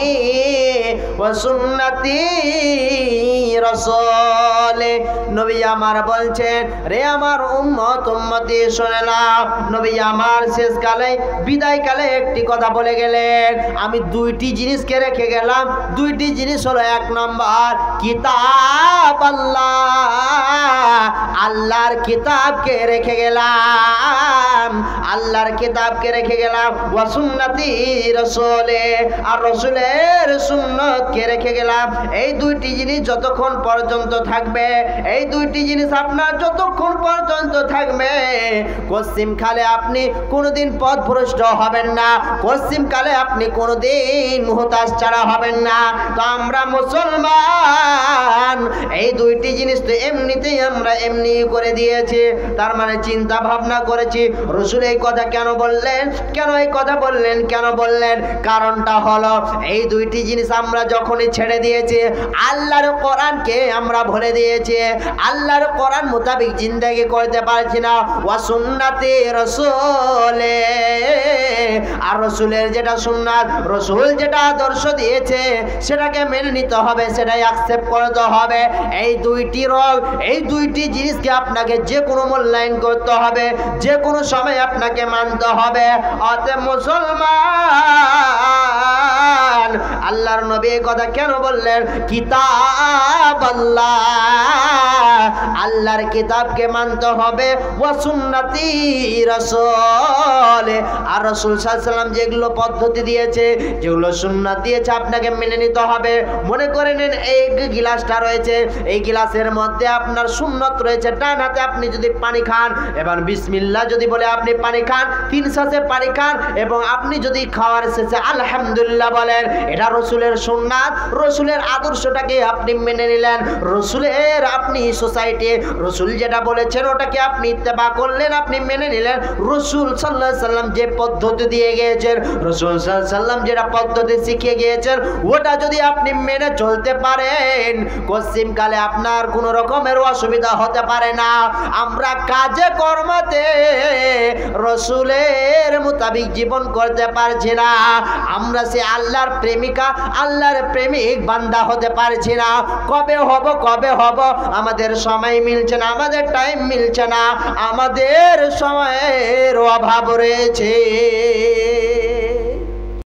ওয়া সুন্নতি রাসূলি। নবী আমার বলছেন, রে আমার উম্মতি শুনে নাও, নবী আমার শেষকালে বিদায়কালে একটি কথা বলে গেলেন, আমি দুইটি জিনিসকে রেখে গেলাম। দুইটি জিনিস হলো, এক নম্বর কিতাব আল্লাহর কিতাবকে রেখে গেলাম, আল্লাহর কিতাবকে রেখে গেলাম, ওয়া সুন্নতি রাসূলে, আর রাসূলের সুন্নতকে রেখে গেলাম। এই দুইটি জিনিস যতক্ষণ পর্যন্ত থাকবে, এই দুইটি জিনিস আপনার যতক্ষণ পর্যন্ত থাকবে, পশ্চিমকালে আপনি কোনোদিন পথভ্রষ্ট হবেন না, পশ্চিমকালে আপনি কোনোদিন হতাশ ছাড়া হবেন না। তো আমরা মুসলমান এই দুইটি জিনিস তো এমনিতেই আমরা এমনি করে দিয়েছি। তার মানে চিন্তা ভাবনা করেছি, রসুল এই কথা কেন বললেন, কেন এই কথা বললেন, কেন বললেন? কারণটা হলো, এই দুইটি জিনিস আমরা যখনই ছেড়ে দিয়েছি, আল্লাহর কোরআনকে আমরা ভুলে দিয়েছি, আল্লাহর কোরআন মোতাবেক জিন্দেগি করতে পারছি না, ওয়া সুন্নতি রাসূলে, আর রসুলের যেটা সুন্নাত, রসুল যেটা আদর্শ দিয়েছে সেটাকে মেনে নিতে হবে, সেটাই অ্যাকসেপ্ট করতে হবে। এই দুইটি রোগ, এই দুইটি জিনিসকে আপনাকে যে কোনো মূল্যায়ন করতে হবে, যে কোনো সময় আপনাকে মানতে হবে। অতএব মুসলমান, আল্লাহর নবী এই কথা কেন বললেন? কিতাব আল্লাহর কিতাবকে মানতে হবে, ওয়া সুন্নতি রাসূল, আর রাসূল সাল্লাল্লাহু আলাইহি ওয়াসাল্লাম যেগুলো পদ্ধতি দিয়েছে, যেগুলো সুন্নাত দিয়েছে, আপনাকে মেনে নিতে হবে। মনে করে নেন এই গিলাসটা রয়েছে, এই গিলাসের মধ্যে আপনার সুন্নত রয়েছে। ডান হাতে আপনি যদি পানি খান, এবার বিসমিল্লাহ যদি বলে আপনি পানি খান, 3 শ্বাসে পানি খান, এবং আপনি যদি খাওয়ার শেষে আলহামদুলিল্লাহ বলেন, এটা রসুলের সুন্নাত, রসুলের আদর্শটাকে আপনি মেনে নিলেন, রসুলের আপনি সোসাইটি, রসুল যেটা বলেছেন ওটাকে আপনি ইত্তেবা করলেন, আপনি মেনে নিলেন। রসুল সাল্লাল্লাহু আলাইহি ওয়াসাল্লাম যে পদ্ধতি দিয়ে গিয়েছেন, রসুল সাল্লাল্লাহু আলাইহি ওয়াসাল্লাম যেটা পদ্ধতি শিখিয়ে গিয়েছেন, ওটা যদি আপনি মেনে চলতে পারেন, পশ্চিমকালে আপনার কোনো রকমের অসুবিধা হতে পারে না। আমরা কাজে কর্মতে রসুলের মোতাবিক জীবন করতে পারছি না, আমরা সে আল্লাহর প্রেমিকা, আল্লাহর প্রেমিক বান্দা হতে পারছি না। কবে হব, কবে হব? আমাদের সময় মিলছে না, আমাদের টাইম মিলছে না, আমাদের সময়ের অভাব রয়েছে।